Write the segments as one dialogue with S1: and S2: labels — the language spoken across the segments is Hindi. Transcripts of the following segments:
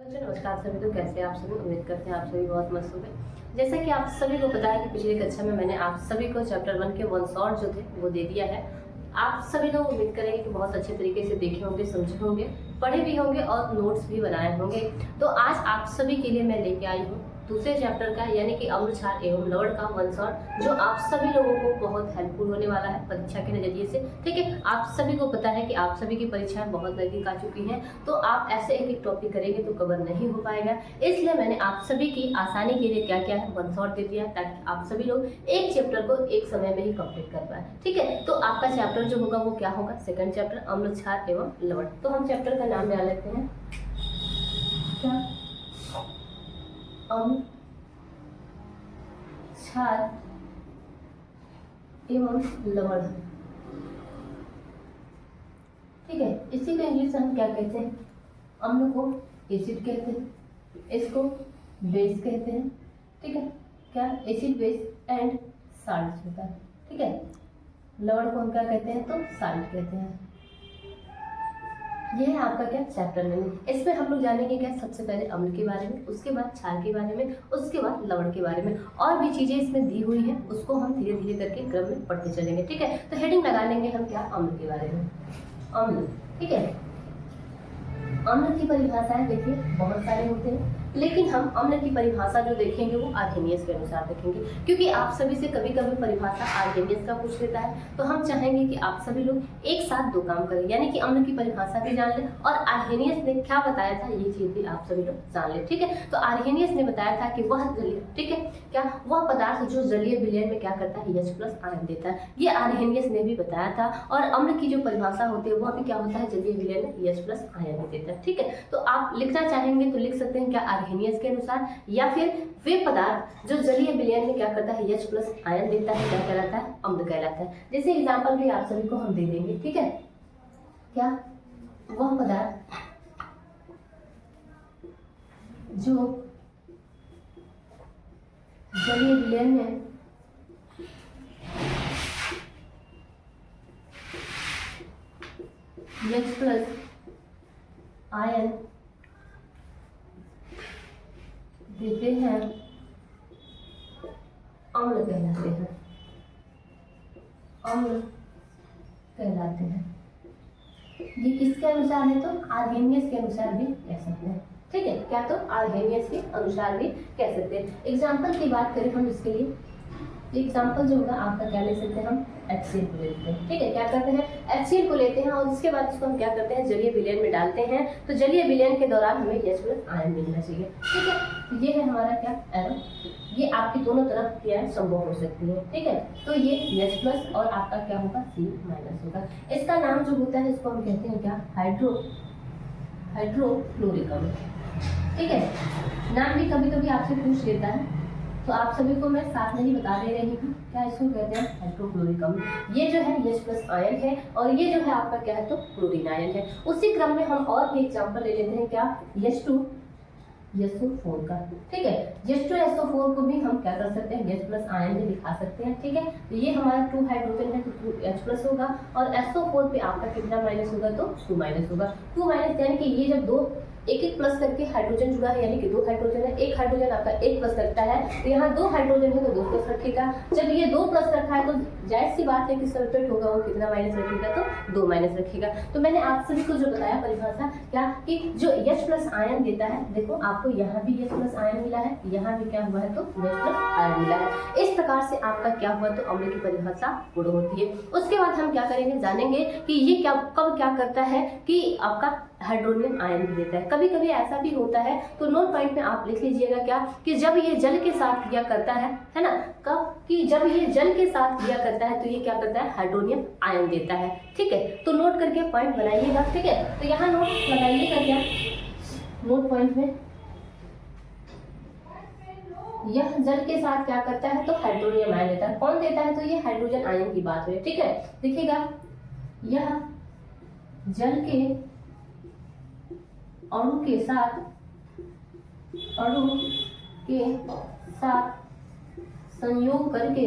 S1: बच्चों नमस्कार सभी। तो कैसे आप सभी, उम्मीद करते हैं आप सभी बहुत मस्त होंगे। जैसा कि आप सभी को पता है कि पिछली कक्षा में मैंने आप सभी को चैप्टर 1 के 1 शॉर्ट जो थे वो दे दिया है। आप सभी लोग उम्मीद करेंगे कि बहुत अच्छे तरीके से देखे होंगे, समझे होंगे, पढ़े भी होंगे और नोट्स भी बनाए होंगे। तो आज आप सभी के लिए मैं लेके आई हूँ दूसरे चैप्टर का यानी कि अम्ल क्षार एवं लवण का 1 शॉर्ट, जो आप सभी लोगों को बहुत हेल्पफुल होने वाला है परीक्षा के नजरिए से। ठीक है, आप सभी को पता है कि आप सभी की परीक्षाएं बहुत नजदीक आ चुकी हैं, तो आप ऐसे एक एक टॉपिक करेंगे तो कवर नहीं हो पाएगा। इसलिए मैंने आप सभी की आसानी के लिए क्या क्या है 1 शॉर्ट दे दिया, ताकि आप सभी लोग एक चैप्टर को एक समय में ही कंप्लीट कर पाए। ठीक है, तो आपका चैप्टर जो होगा वो क्या होगा, सेकंड चैप्टर अम्ल क्षार एवं लवण। तो हम चैप्टर का नाम डाल लेते हैं क्या, अम्ल क्षार एवं लवण। ठीक है, इसी को इंग्लिश में हम क्या कहते हैं, अम्ल को एसिड कहते हैं, इसको बेस कहते हैं। ठीक है, क्या एसिड बेस एंड साल्ट होता है। ठीक है, लवण को हम क्या कहते हैं, तो साल्ट कहते हैं। ये है आपका क्या चैप्टर नेम। इसमें हम लोग जानेंगे क्या, सबसे पहले अम्ल के बारे में, उसके बाद क्षार के बारे में, उसके बाद लवण के बारे में, और भी चीजें इसमें दी हुई है उसको हम धीरे धीरे करके क्रम में पढ़ते चलेंगे। ठीक है, तो हेडिंग लगा लेंगे हम क्या, अम्ल के बारे में। अम्ल, ठीक है, अम्ल की परिभाषाएं देखिए बहुत सारे होते हैं, लेकिन हम अम्ल की परिभाषा जो देखेंगे वो आर्हेनियस के अनुसार देखेंगे, क्योंकि आप सभी से कभी कभी परिभाषा आर्हेनियस का पूछ लेता है। तो हम चाहेंगे कि आप सभी लोग एक साथ दो काम करें, यानी कि अम्ल की परिभाषा भी जान लें और आर्हेनियस ने क्या बताया था ये चीज भी आप सभी लोग जान लें। ठीक है, तो आर्हेनियस ने बताया था कि वह जलीय, ठीक है, क्या वह पदार्थ जो जलीय विलयन में क्या करता है, H+ आयन देता है, ये आर्हेनियस ने भी बताया था। और अम्ल की जो परिभाषा होती है वह भी क्या होता है, जलीय विलयन में H+ आयन देता है। ठीक है, तो आप लिखना चाहेंगे तो लिख सकते हैं क्या, आर्हेनियस के अनुसार, या फिर वे पदार्थ जो जलीय विलयन में क्या करता है, H+ आयन देता है, क्या कहलाता है, अम्ल कहलाता है। जैसे एग्जांपल भी आप सभी को हम दे देंगे। ठीक है, क्या वह पदार्थ जो जलीय विलयन में H+ आयन देते हैं, अम्ल कहलाते हैं, अम्ल कहलाते हैं। ये किसके अनुसार है, तो आर्हेनियस के अनुसार भी कह सकते हैं। ठीक है, क्या, तो आर्हेनियस के अनुसार भी कह सकते हैं। एग्जाम्पल की बात करें हम इसके लिए, एग्जाम्पल जो होगा आपका क्या ले सकते हैं, हम HCl को लेते हैं। ठीक है, क्या करते हैं, HCl को लेते हैं और उसके बाद इसको हम क्या करते हैं, जलीय विलयन में डालते हैं। तो जलीय विलयन के दौरान हमें H+ आयन मिलना चाहिए। ठीक है, ये है हमारा क्या, एरो। ये आपकी दोनों तरफ क्या है, संभव हो सकती है। ठीक है, तो ये H+ और आपका क्या होगा, C- होगा। इसका नाम जो होता है इसको हम कहते हैं क्या, हाइड्रोक्लोरिक अम्ल। ठीक है, नाम भी कभी कभी आपसे पूछ लेता है, तो आप सभी को मैं साथ में ही बता दे रही हूँ, क्या इसको कहते हैं, हाइड्रोक्लोरिक अम्ल। ये जो है H+ आयन है और ये जो है आपका क्या है, तो क्लोरीन आयन है। उसी क्रम में हम और भी एग्जांपल ले लेते हैं, क्या, H2SO4 का। ठीक है, H2SO4 को भी हम क्या कर सकते हैं, H+ आयन भी दिखा सकते हैं। ठीक है, तो ये हमारा 2 हाइड्रोजन है तो 2H+ होगा और SO4 पे आपका कितना माइनस होगा, तो 2- होगा। 2- यानी कि ये जब दो एक प्लस करके हाइड्रोजन जुड़ा है, यानी कि 2 हाइड्रोजन है, एक हाइड्रोजन आपका 1 प्लस रखता है, तो यहाँ 2 हाइड्रोजन है तो 2 प्लस रखेगा। जब ये 2 प्लस रखा है तो जाहिर सी बात है कि सल्फेट होगा वो कितना माइनस रखेगा, तो 2 माइनस रखेगा। तो मैंने आप सभी को जो बताया परिभाषा क्या, कि जो H+ आयन देता है, देखो आपको यहाँ भी H+ आयन मिला है, यहाँ भी क्या हुआ है, तो H+ आयन मिला है। इस प्रकार से आपका क्या हुआ, तो अम्ल की परिभाषा पूर्ण होती है। उसके बाद हम क्या करेंगे, जानेंगे कि ये क्या कब क्या करता है, कि आपका हाइड्रोनियम आयन भी देता है। कभी कभी ऐसा भी होता है, तो नोट पॉइंट में आप लिख लीजिएगा क्या, कि जब ये जल के साथ क्रिया करता है ना, कब, कि जब ये जल के साथ क्रिया करता है तो ये क्या करता है, हाइड्रोनियम आयन देता है। ठीक है, तो नोट करके पॉइंट बनाइएगा। ठीक है, तो यहाँ नोट लगाइएगा क्या, नोट पॉइंट में, यह जल के साथ क्या करता है, तो हाइड्रोनियम आयन देता है। कौन देता है, तो ये हाइड्रोजन आयन की बात है। ठीक है, देखिएगा, यह जल के अणु के साथ संयोग करके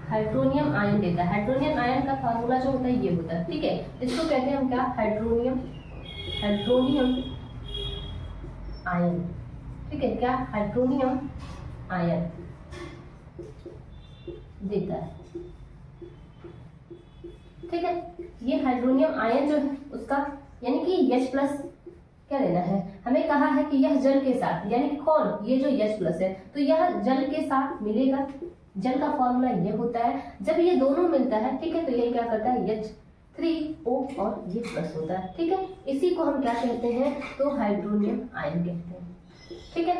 S1: हाइड्रोनियम आयन देता है। हाइड्रोनियम आयन का फार्मूला जो होता है ये होता है, ठीक है। इसको कहते हैं हम क्या, हाइड्रोनियम आयन, ठीक है, क्या, हाइड्रोनियम आयन देता है, ठीक है। ये हाइड्रोनियम आयन जो है उसका यानी कि H+ क्या लेना है, हमें कहा है कि यह जल के साथ, यानी कि कौन, ये जो H+ है, तो यह जल के साथ मिलेगा। जल का फॉर्मूला ये होता है, जब ये दोनों मिलता है, ठीक है, तो ये क्या करता है, H3O और ये प्लस होता है, ठीक है। इसी को हम क्या कहते हैं, तो हाइड्रोनियम आयन कहते हैं, ठीक है।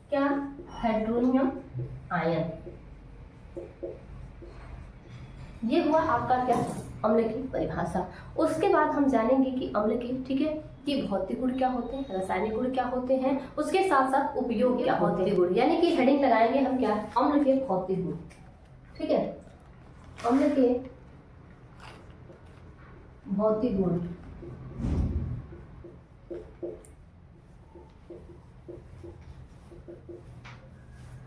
S1: क्या, हाइड्रोनियम आयन। ये हुआ आपका क्या, अम्ल की परिभाषा। उसके बाद हम जानेंगे कि अम्ल की, ठीक है, कि भौतिक गुण क्या होते हैं, रासायनिक गुण क्या होते हैं, उसके साथ साथ उपयोग क्या होते हैं, गुण, यानी कि हेडिंग लगाएंगे हम क्या, अम्ल के भौतिक गुण, ठीक है, अम्ल के भौतिक गुण।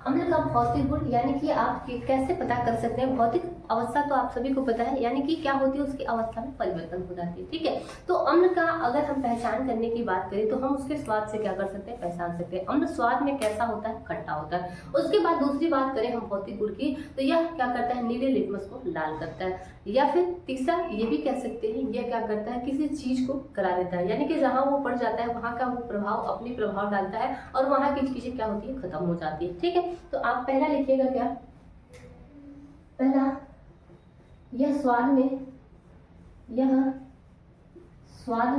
S1: अम्ल का भौतिक गुण यानी कि आप कैसे पता कर सकते हैं, भौतिक अवस्था तो आप सभी को पता है, यानी कि क्या होती है, उसकी अवस्था में परिवर्तन हो जाती है, ठीक है। तो अम्ल का अगर हम पहचान करने की बात करें तो हम उसके स्वाद से क्या कर सकते हैं, पहचान सकते हैं। अम्ल स्वाद में कैसा होता है, खट्टा होता है। उसके बाद दूसरी बात करें हम भौतिक गुण की, तो यह क्या करता है, नीले लिटमस को लाल करता है। या फिर तीसरा ये भी कह सकते हैं, यह क्या करता है, किसी चीज को गला देता है, यानी कि जहाँ वो पड़ जाता है वहाँ का वो प्रभाव, अपनी प्रभाव डालता है और वहाँ की चीजें क्या होती है, खत्म हो जाती है, ठीक है। तो आप पहला लिखिएगा क्या, पहला, यह स्वाद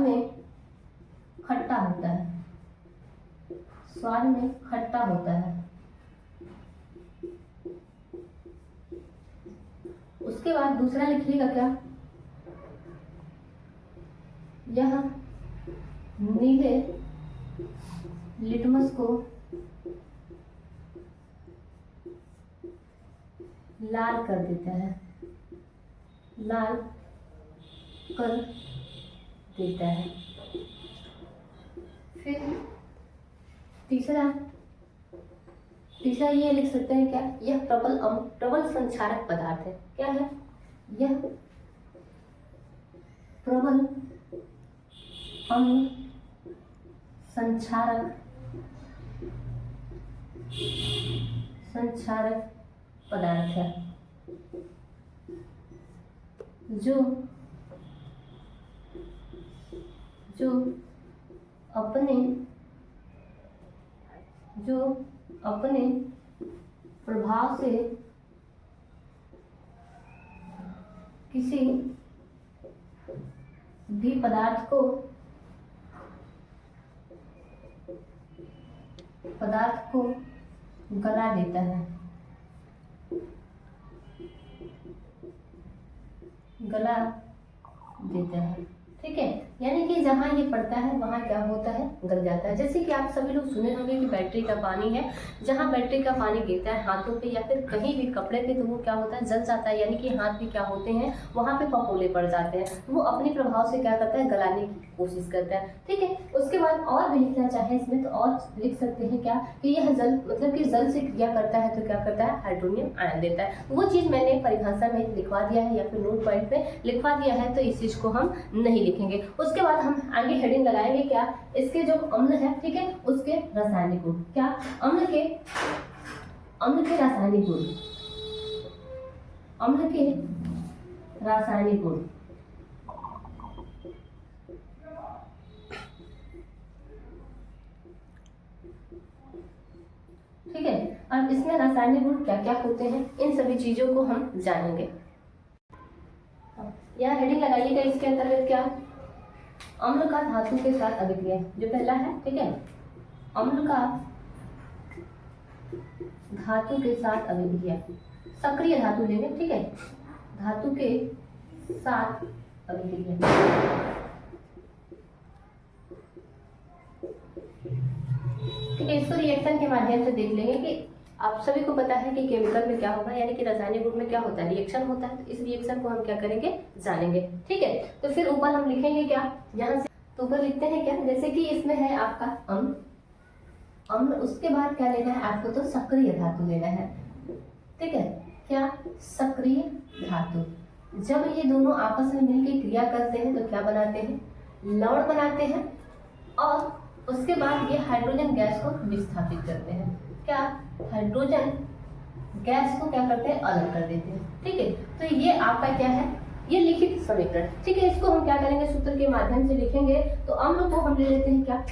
S1: में खट्टा होता है, स्वाद में खट्टा होता है। उसके बाद दूसरा लिखिएगा क्या, यह नीले लिटमस को लाल कर देता है, लाल कर देता है। फिर तीसरा ये लिख सकते हैं क्या, यह प्रबल संक्षारक पदार्थ है। क्या है, यह प्रबल अम्ल संक्षारक पदार्थ है, जो अपने प्रभाव से किसी भी पदार्थ को गला देता है, ठीक है। यानी कि जहाँ ये पड़ता है वहाँ क्या होता है, गल जाता है। जैसे कि आप सभी लोग सुने होंगे कि बैटरी का पानी है, जहाँ बैटरी का पानी गिरता है हाथों पे या फिर कहीं भी कपड़े पे, तो वो क्या होता है, जल जाता है, यानी कि हाथ भी क्या होते हैं, वहाँ पे फफोले पड़ जाते हैं। वो अपने प्रभाव से क्या करता है, गलाने की कोशिश करता है, ठीक है। उसके बाद और भी लिखना चाहे इसमें तो और लिख सकते हैं क्या, कि यह जल, मतलब कि जल से क्रिया करता है तो क्या करता है, हाइड्रोनियम आयन देता है। वो चीज़ मैंने परिभाषा में लिखवा दिया है या फिर नोट पॉइंट पे लिखवा दिया है, तो इस चीज़ को हम नहीं लिखेंगे। उसके बाद हम आगे हेडिंग लगाएंगे क्या, इसके जो अम्ल है, ठीक है, उसके रासायनिक गुण। क्या, अम्ल के रासायनिक गुण, अम्ल के रासायनिक गुण, ठीक है। अब इसमें रासायनिक गुण क्या क्या होते हैं, इन सभी चीजों को हम जानेंगे। यहाँ हेडिंग लगाइएगा, इसके अंतर्गत क्या, अम्ल का धातु के साथ अभिक्रिया, जो पहला है, ठीक है, अम्ल का धातु के साथ अभिक्रिया, सक्रिय धातु लेंगे, ठीक है, धातु के साथ अभिक्रिया, ठीक है। इसको रिएक्शन के माध्यम से देख लेंगे कि आप सभी को पता है कि केमिकल में क्या होगा, यानी कि रासायनिक गुण में क्या होता है, रिएक्शन होता है। तो इस रिएक्शन को हम क्या करेंगे, जानेंगे, ठीक है। तो फिर ऊपर हम लिखेंगे क्या, यहाँ से तो ऊपर लिखते हैं क्या, जैसे कि इसमें है आपका अम्ल, उसके बाद क्या लेना है आपको, तो सक्रिय धातु लेना है, ठीक है। क्या, सक्रिय धातु। जब ये दोनों आपस में मिलकर क्रिया करते हैं तो क्या बनाते हैं, लवण बनाते हैं, और उसके बाद ये हाइड्रोजन गैस को विस्थापित करते हैं। क्या, हाइड्रोजन गैस को क्या करते हैं, अलग कर देते हैं। ठीक है, तो ये आपका क्या है, ये लिखित समीकरण। ठीक है, इसको हम क्या करेंगे, सूत्र के माध्यम से लिखेंगे। तो अम्ल को हम ले लेते हैं क्या,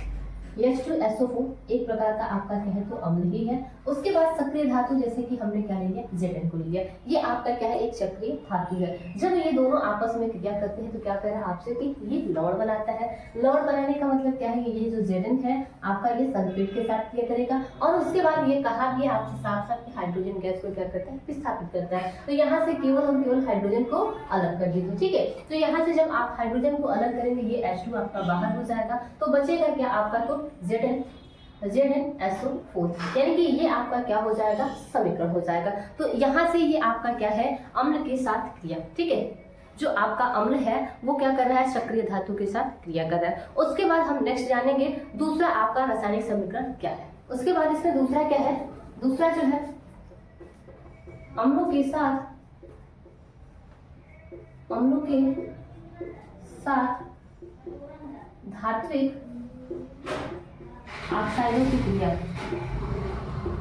S1: H2SO4, एक प्रकार का आपका क्या है तो अम्ल ही है। उसके बाद सक्रिय धातु जैसे कि हमने क्या ले लिया, Zn को ले लिया। ये आपका क्या है, एक सक्रिय धातु है। जब ये दोनों आपस में क्रिया करते हैं तो क्या कर रहा है आपसे कि ये लवण बनाता है। लवण बनाने का मतलब क्या है, ये जो Zn है आपका ये सल्फेट के साथ क्रिया करेगा, और उसके बाद ये कहा गया आपसे साफ साफ कि हाइड्रोजन गैस को क्या करता है, विस्थापित करता है। तो यहाँ से केवल और केवल हाइड्रोजन को अलग कर दीजिए। ठीक है, तो यहाँ से जब आप हाइड्रोजन को अलग करेंगे, ये H2 आपका बाहर हो जाएगा, तो बचेगा क्या आपका, तो ZnSO4, यानी कि ये आपका क्या हो जाएगा, समीकरण हो जाएगा। तो यहाँ से ये आपका क्या है, अम्ल के साथ क्रिया। ठीक है, जो आपका अम्ल है वो क्या कर रहा है, सक्रिय धातु के साथ क्रिया कर रहा है। उसके बाद हम नेक्स्ट जानेंगे दूसरा आपका रासायनिक समीकरण क्या है। उसके बाद इसमें दूसरा क्या है, दूसरा जो है अम्लों के साथ धात्विक ऑक्साइडों की क्रिया,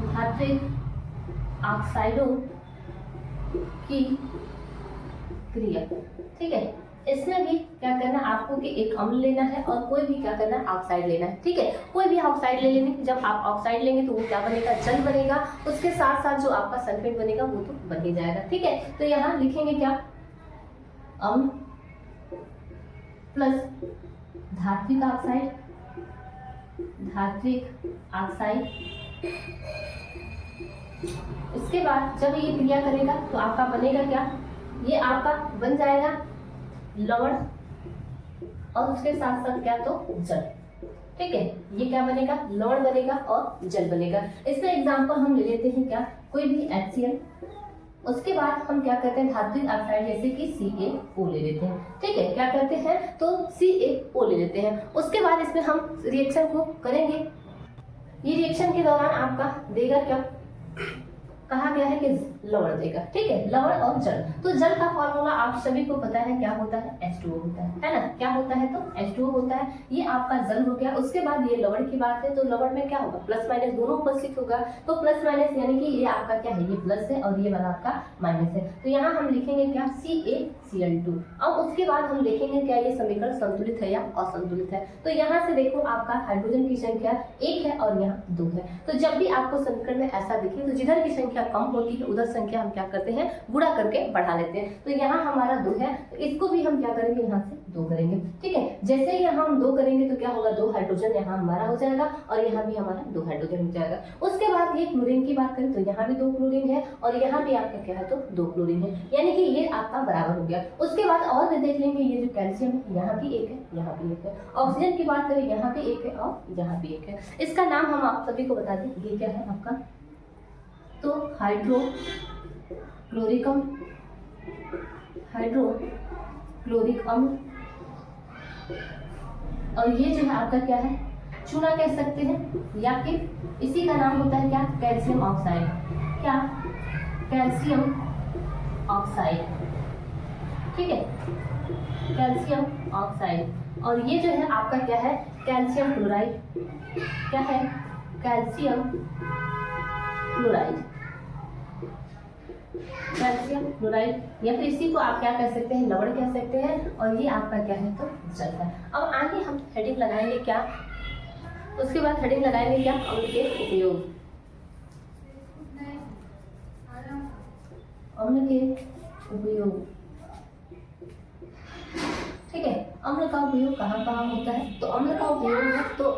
S1: धात्विक ऑक्साइडों की क्रिया। ठीक है, इसमें भी क्या करना आपको कि एक अम्ल लेना है और कोई भी क्या करना है, ऑक्साइड लेना है। ठीक है, कोई भी ऑक्साइड ले लेने, जब आप ऑक्साइड लेंगे तो वो क्या बनेगा, जल बनेगा। उसके साथ साथ जो आपका सल्फेट बनेगा वो तो बन ही जाएगा। ठीक है, तो यहाँ लिखेंगे क्या, अम्ल प्लस धात्विक ऑक्साइड, इसके बाद जब ये क्रिया करेगा तो आपका बनेगा क्या, ये आपका बन जाएगा लवण, और उसके साथ साथ क्या, तो जल। ठीक है, ये क्या बनेगा, लवण बनेगा और जल बनेगा। इसमें एग्जांपल हम ले लेते हैं क्या, कोई भी HCl, उसके बाद हम क्या करते हैं, धात्विक ऑक्साइड जैसे कि CaO ले लेते हैं। ठीक है, क्या करते हैं तो CaO ले लेते हैं। उसके बाद इसमें हम रिएक्शन को करेंगे। ये रिएक्शन के दौरान आपका देगा क्या, कहा गया है कि लवण देगा। ठीक है, लवण और जल। तो जल का फॉर्मूला आप सभी को पता है, क्या होता है, H2O होता है ना, क्या होता है तो H2O होता है। ये आपका जल हो गया। उसके बाद ये लवण की बात है, तो लवण में क्या होगा, प्लस माइनस दोनों उपस्थित होगा। तो प्लस माइनस यानी कि ये आपका क्या है, ये प्लस है और ये वाला आपका माइनस है। तो यहाँ हम लिखेंगे क्या, CaCl2। अब उसके बाद हम लिखेंगे क्या, ये समीकरण संतुलित है या असंतुलित है। तो यहाँ से देखो आपका हाइड्रोजन की संख्या 1 है और यहाँ 2 है। तो जब भी आपको समीकरण में ऐसा दिखे तो जिधर की संख्या कम होती है उधर संख्या हम क्या करते हैं, गुणा करके बढ़ा लेते हैं। तो यहाँ हमारा 2 है, तो इसको भी हम क्या करेंगे, यहाँ से 2 करेंगे। ठीक है, जैसे ही यहाँ हम 2 करेंगे तो क्या होगा, 2 हाइड्रोजन यहाँ हमारा हो जाएगा और यहाँ भी हमारा 2 हाइड्रोजन हो जाएगा। उसके बाद ये क्लोरीन की बात करें तो यहाँ भी 2 क्लोरीन है और यहाँ भी आपका क्या है, तो 2 क्लोरीन है, यानी कि ये आपका बराबर हो गया। उसके बाद और भी देख लेंगे, ये जो कैल्शियम है यहाँ भी 1 है, यहाँ भी 1 है। ऑक्सीजन की बात करें, यहाँ भी 1 है और यहाँ भी 1 है। इसका नाम हम आप सभी को बता दें, ये क्या है आपका, तो हाइड्रोक्लोरिक अम्ल, और ये जो है आपका क्या है, चूना कह सकते हैं, या फिर इसी का नाम होता है क्या, कैल्शियम ऑक्साइड। क्या, कैल्शियम ऑक्साइड। ठीक है, कैल्शियम ऑक्साइड। और ये जो है आपका क्या है, कैल्शियम क्लोराइड। क्या है, कैल्शियम क्लोराइड, कैल्शियम क्लोराइड, या फिर इसी को आप क्या कह सकते हैं, लवण कह सकते हैं। और ये आपका क्या है, तो जल है। अब आगे हम हेडिंग लगाएंगे क्या, उसके बाद हेडिंग लगाएंगे क्या, अम्ल के उपयोग। अम्ल के उपयोग। ठीक है, अम्ल का उपयोग कहाँ कहाँ होता है, तो अम्ल का उपयोग है तो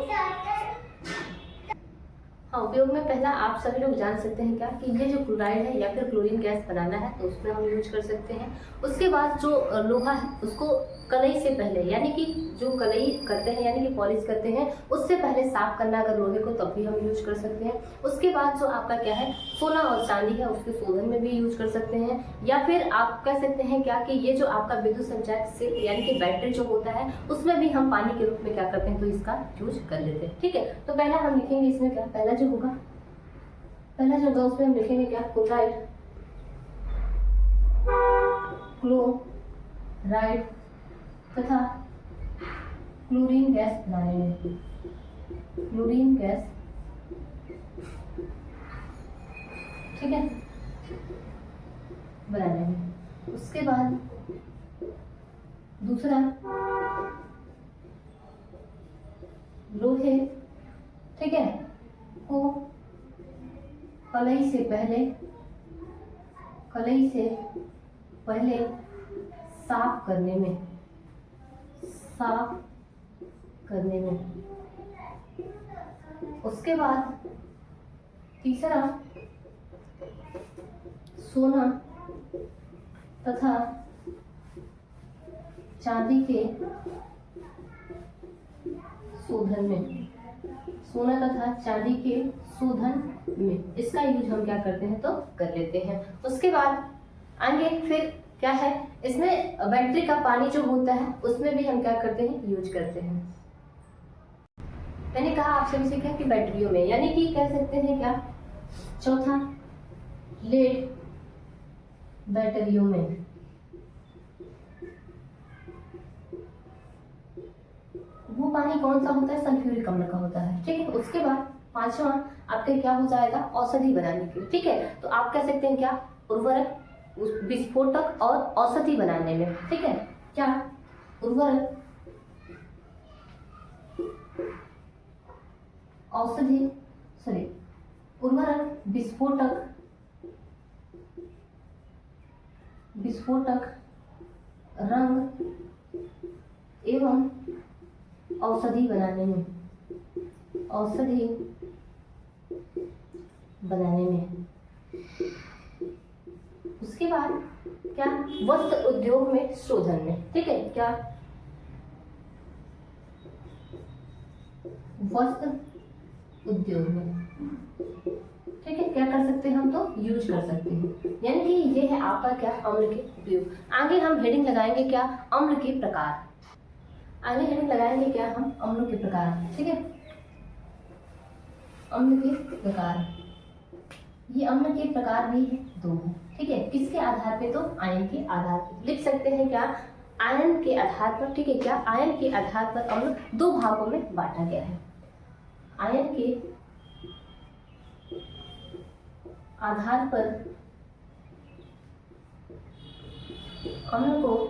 S1: हाँ, उपयोग में पहला आप सभी लोग जान सकते हैं क्या, कि ये जो क्लोराइड है या फिर क्लोरीन गैस बनाना है तो उसमें हम यूज कर सकते हैं। उसके बाद जो लोहा है उसको कलई से पहले, यानी कि जो कलई करते हैं यानी कि पॉलिश करते हैं, उससे पहले साफ करना अगर लोहे को, तब भी हम यूज कर सकते हैं। उसके बाद जो आपका क्या है, सोना और चांदी है, उसके शोधन में भी यूज कर सकते हैं। या फिर आप कह सकते हैं क्या, कि ये जो आपका विद्युत संचार से यानी कि बैटरी जो होता है, उसमें भी हम पानी के रूप में क्या करते हैं, तो इसका यूज कर लेते हैं। ठीक है, तो पहला हम लिखेंगे इसमें क्या, पहला जो होगा उसमें हम लिखेंगे क्या, क्लोराइड क्लोराइड तथा क्लोरीन गैस बनाने में, क्लोरीन गैस, ठीक है, बनाने में। उसके बाद दूसरा, लोहे, ठीक है, को कलई से पहले साफ करने में। उसके बाद तीसरा, सोना तथा चांदी के शोधन में, सोना तथा चांदी के शोधन में इसका यूज हम क्या करते हैं तो कर लेते हैं। उसके बाद आगे फिर क्या है, इसमें बैटरी का पानी जो होता है उसमें भी हम क्या करते हैं, यूज करते हैं। मैंने कहा आपसे भी सीखा कि बैटरियों में, यानी कि कह सकते हैं क्या, चौथा, लेड बैटरियों में, वो पानी कौन सा होता है, सल्फ्यूरिक अम्ल का होता है, ठीक है। उसके बाद पांचवा आपके क्या हो जाएगा, औषधि बनाने के लिए, ठीक है। तो आप कह सकते हैं क्या, उर्वरक, विस्फोटक और औषधि बनाने में, ठीक है। क्या, उर्वरक, औषधि, सॉरी, उर्वरक, विस्फोटक, रंग एवं औषधि बनाने में, उसके बाद क्या, वस्त्र उद्योग में शोधन में, ठीक है। क्या, वस्त्र उद्योग में, ठीक है, क्या कर सकते हैं हम तो यूज कर सकते हैं। यानी कि ये है आपका क्या, अम्ल के उपयोग। आगे हम हेडिंग लगाएंगे क्या, अम्ल के प्रकार। आगे हेडिंग लगाएंगे क्या हम, अम्ल के प्रकार, ठीक है। अम्ल के प्रकार, ये अम्ल के प्रकार भी दो हैं, ठीक है। किसके आधार पे, तो आयन के आधार पर लिख सकते हैं क्या, आयन के आधार पर, ठीक है। क्या, आयन के आधार पर अम्ल दो भागों में बांटा गया है। आयन के आधार पर अम्ल को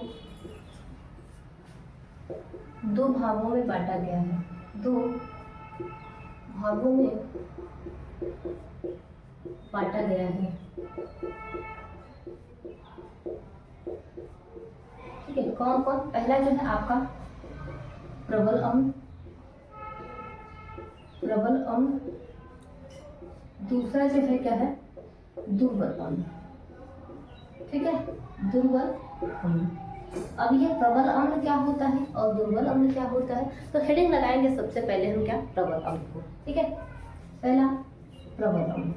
S1: दो भागों में बांटा गया है, दो भागों में बांटा गया है, ठीक है। कौन कौन, पहला जो है आपका प्रबल अम्ल, दूसरा जो है क्या है, दुर्बल अम्ल, ठीक है, दुर्बल अम्ल। अब ये प्रबल अम्ल क्या होता है और दुर्बल अम्ल क्या होता है, तो हेडिंग लगाएंगे सबसे पहले हम क्या, प्रबल अम्ल को, ठीक है। पहला, प्रबल अम्ल।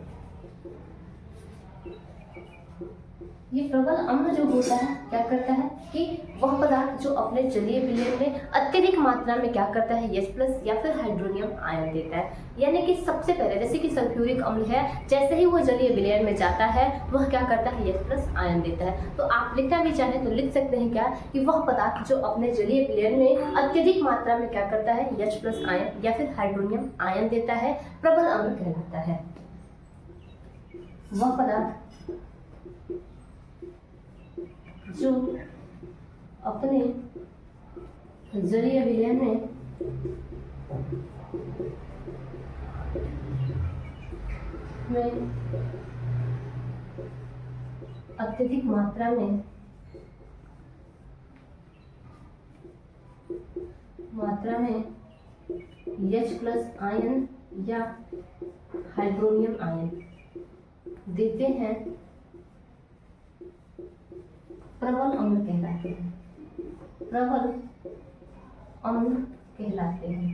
S1: ये प्रबल अम्ल जो होता है क्या करता है कि वह पदार्थ जो अपने जलीय विलयन में अत्यधिक मात्रा में क्या करता है, H+ या फिर हाइड्रोनियम आयन देता है। यानी कि सबसे पहले जैसे कि सल्फ्यूरिक अम्ल है, जैसे ही वो जलीय विलयन में जाता है वह क्या करता है, H+ आयन देता है। तो आप लिखना भी चाहें तो लिख सकते हैं क्या, कि वह पदार्थ जो अपने जलीय विलयन में अत्यधिक मात्रा में क्या करता है, H+ आयन या फिर हाइड्रोनियम आयन देता है, प्रबल अम्ल कहलाता है। वह पदार्थ जो अपने जलीय विलयन में अत्यधिक मात्रा में H+ आयन या हाइड्रोनियम आयन देते हैं, प्रबल अम्ल कहलाते हैं, प्रबल अम्ल कहलाते हैं।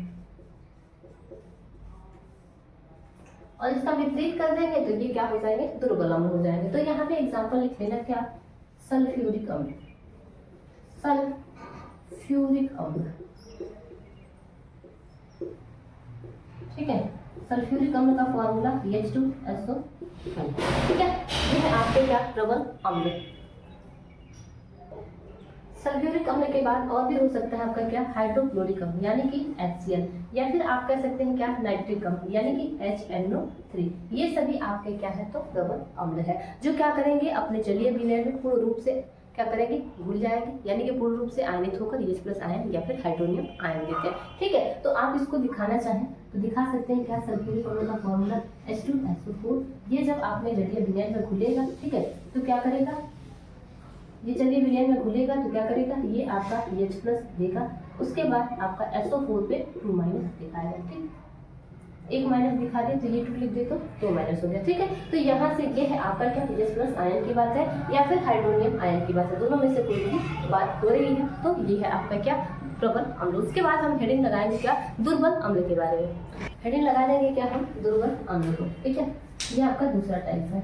S1: और इसका विपरीत कर देंगे तो ये क्या हो जाएंगे, दुर्बल अम्ल हो जाएंगे। तो यहाँ पे एग्जांपल लिख लेना क्या, सल्फ्यूरिक अम्ल, सल्फ्यूरिक अम्ल, ठीक है। सल्फ्यूरिक अम्ल का फॉर्मूला H2SO, ठीक है। ये है आपके क्या, प्रबल अम्ल। सल्फ्यूरिक अम्ल के बाद और भी हो सकता है आपका क्या, हाइड्रोक्लोरिक अम्ल यानी कि HCl, या फिर आप कह सकते हैं क्या, नाइट्रिक अम्ल यानी कि HNO3। ये सभी आपके क्या है, तो प्रबल अम्ल है, जो क्या करेंगे अपने जलीय विलयन में पूर्ण रूप से क्या करेंगे, घुल जाएंगे, यानी कि पूर्ण रूप से आयनित होकर H+ आयन या फिर हाइड्रोनियम आयन देते हैं। ठीक है, तो आप इसको दिखाना चाहें तो दिखा सकते हैं क्या, सल्फ्यूरिक अम्ल का फॉर्मूला H2SO4। ये जब आपने जलीय विलयन में घुलेगा, ठीक है, तो क्या करेगा, ये जलीय विलयन में घुलेगा तो क्या करेगा, ये आपका H+ देगा, उसके बाद आपका SO4 पे 2- दिखाएगा। ठीक, 1- दिखा दे तो ये 2 लिख दे तो 2- हो गया। ठीक है, तो यहाँ से ये है आपका क्या, H+ आयन की बात है या फिर हाइड्रोनियम आयन की बात है, दोनों में से कोई भी बात हो रही है, तो ये है आपका क्या, प्रबल अम्ल। उसके बाद हम हेडिंग लगाएंगे क्या, दुर्बल अम्ल के बारे में। हेडिंग लगा देंगे क्या हम, दुर्बल अम्ल को। ठीक है, ये आपका दूसरा टाइप है।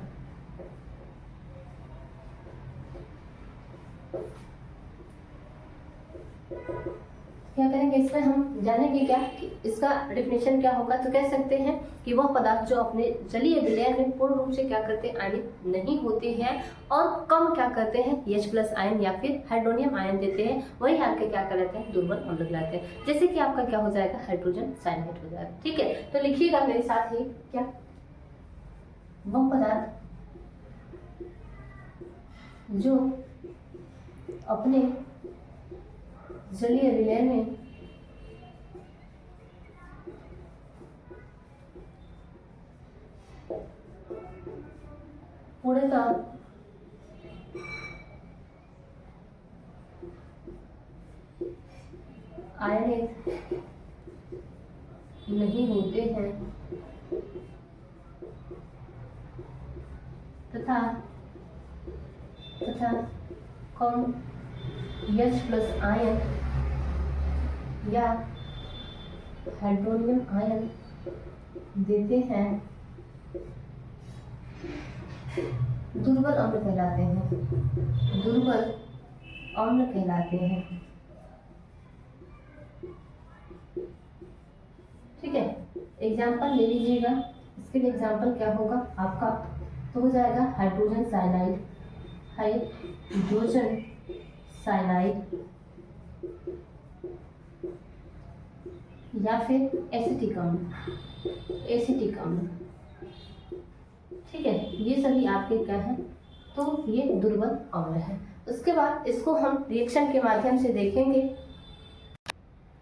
S1: क्या करेंगे इसमें, हम जानेंगे क्या कि इसका डेफिनेशन क्या होगा। तो कह सकते हैं कि वह पदार्थ जो अपने जलीय विलयन में पूर्ण रूप से क्या करते हैं, आयनित नहीं होते हैं और कम क्या करते हैं, H+ आयन या फिर हाइड्रोनियम आयन देते हैं, वही आपके क्या कहलाते हैं, दुर्बल अम्ल कहलाते हैं। जैसे कि आपका क्या हो जाएगा, हाइड्रोजन साइनाइड हो जाएगा। ठीक है, तो लिखिएगा मेरे साथ ही क्या, वह पदार्थ जो अपने जलीय विलयन में पूर्णतः आयनित नहीं होते हैं तथा कम H+ आयन या हाइड्रोनियम आयन देते हैं, दुर्बल अम्ल कहलाते हैं, दुर्बल अम्ल कहलाते हैं। ठीक है, एग्जाम्पल ले लीजिएगा। इसके लिए एग्जाम्पल क्या होगा आपका, तो हो जाएगा हाइड्रोजन साइनाइड, हाइड्रोजन साइनाइड या फिर एसिटिक अम्ल, एसिटिक अम्ल। ठीक है, ये सभी आपके क्या है, तो ये दुर्बल अम्ल है। उसके बाद इसको हम रिएक्शन के माध्यम से देखेंगे।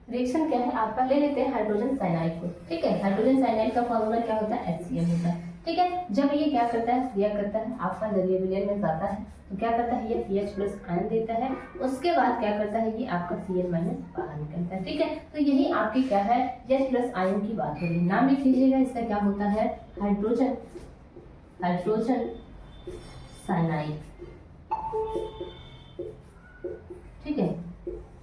S1: रिएक्शन क्या है आपका, ले लेते हैं हाइड्रोजन साइनाइड को। ठीक है, हाइड्रोजन साइनाइड का फॉर्मूला क्या होता है, HCl होता है। ठीक है, जब ये क्या करता है, रिया करता है आपका जलीय विलयन में जाता है, तो क्या करता है, ये H+ आयन देता है, उसके बाद क्या करता है, ये आपका Cl- बाहर निकलता है। ठीक है, तो यही आपकी क्या है, H+ आयन की बात हो रही है। नाम लिख लीजिएगा, इसका क्या होता है, हाइड्रोजन साइनाइड। ठीक है,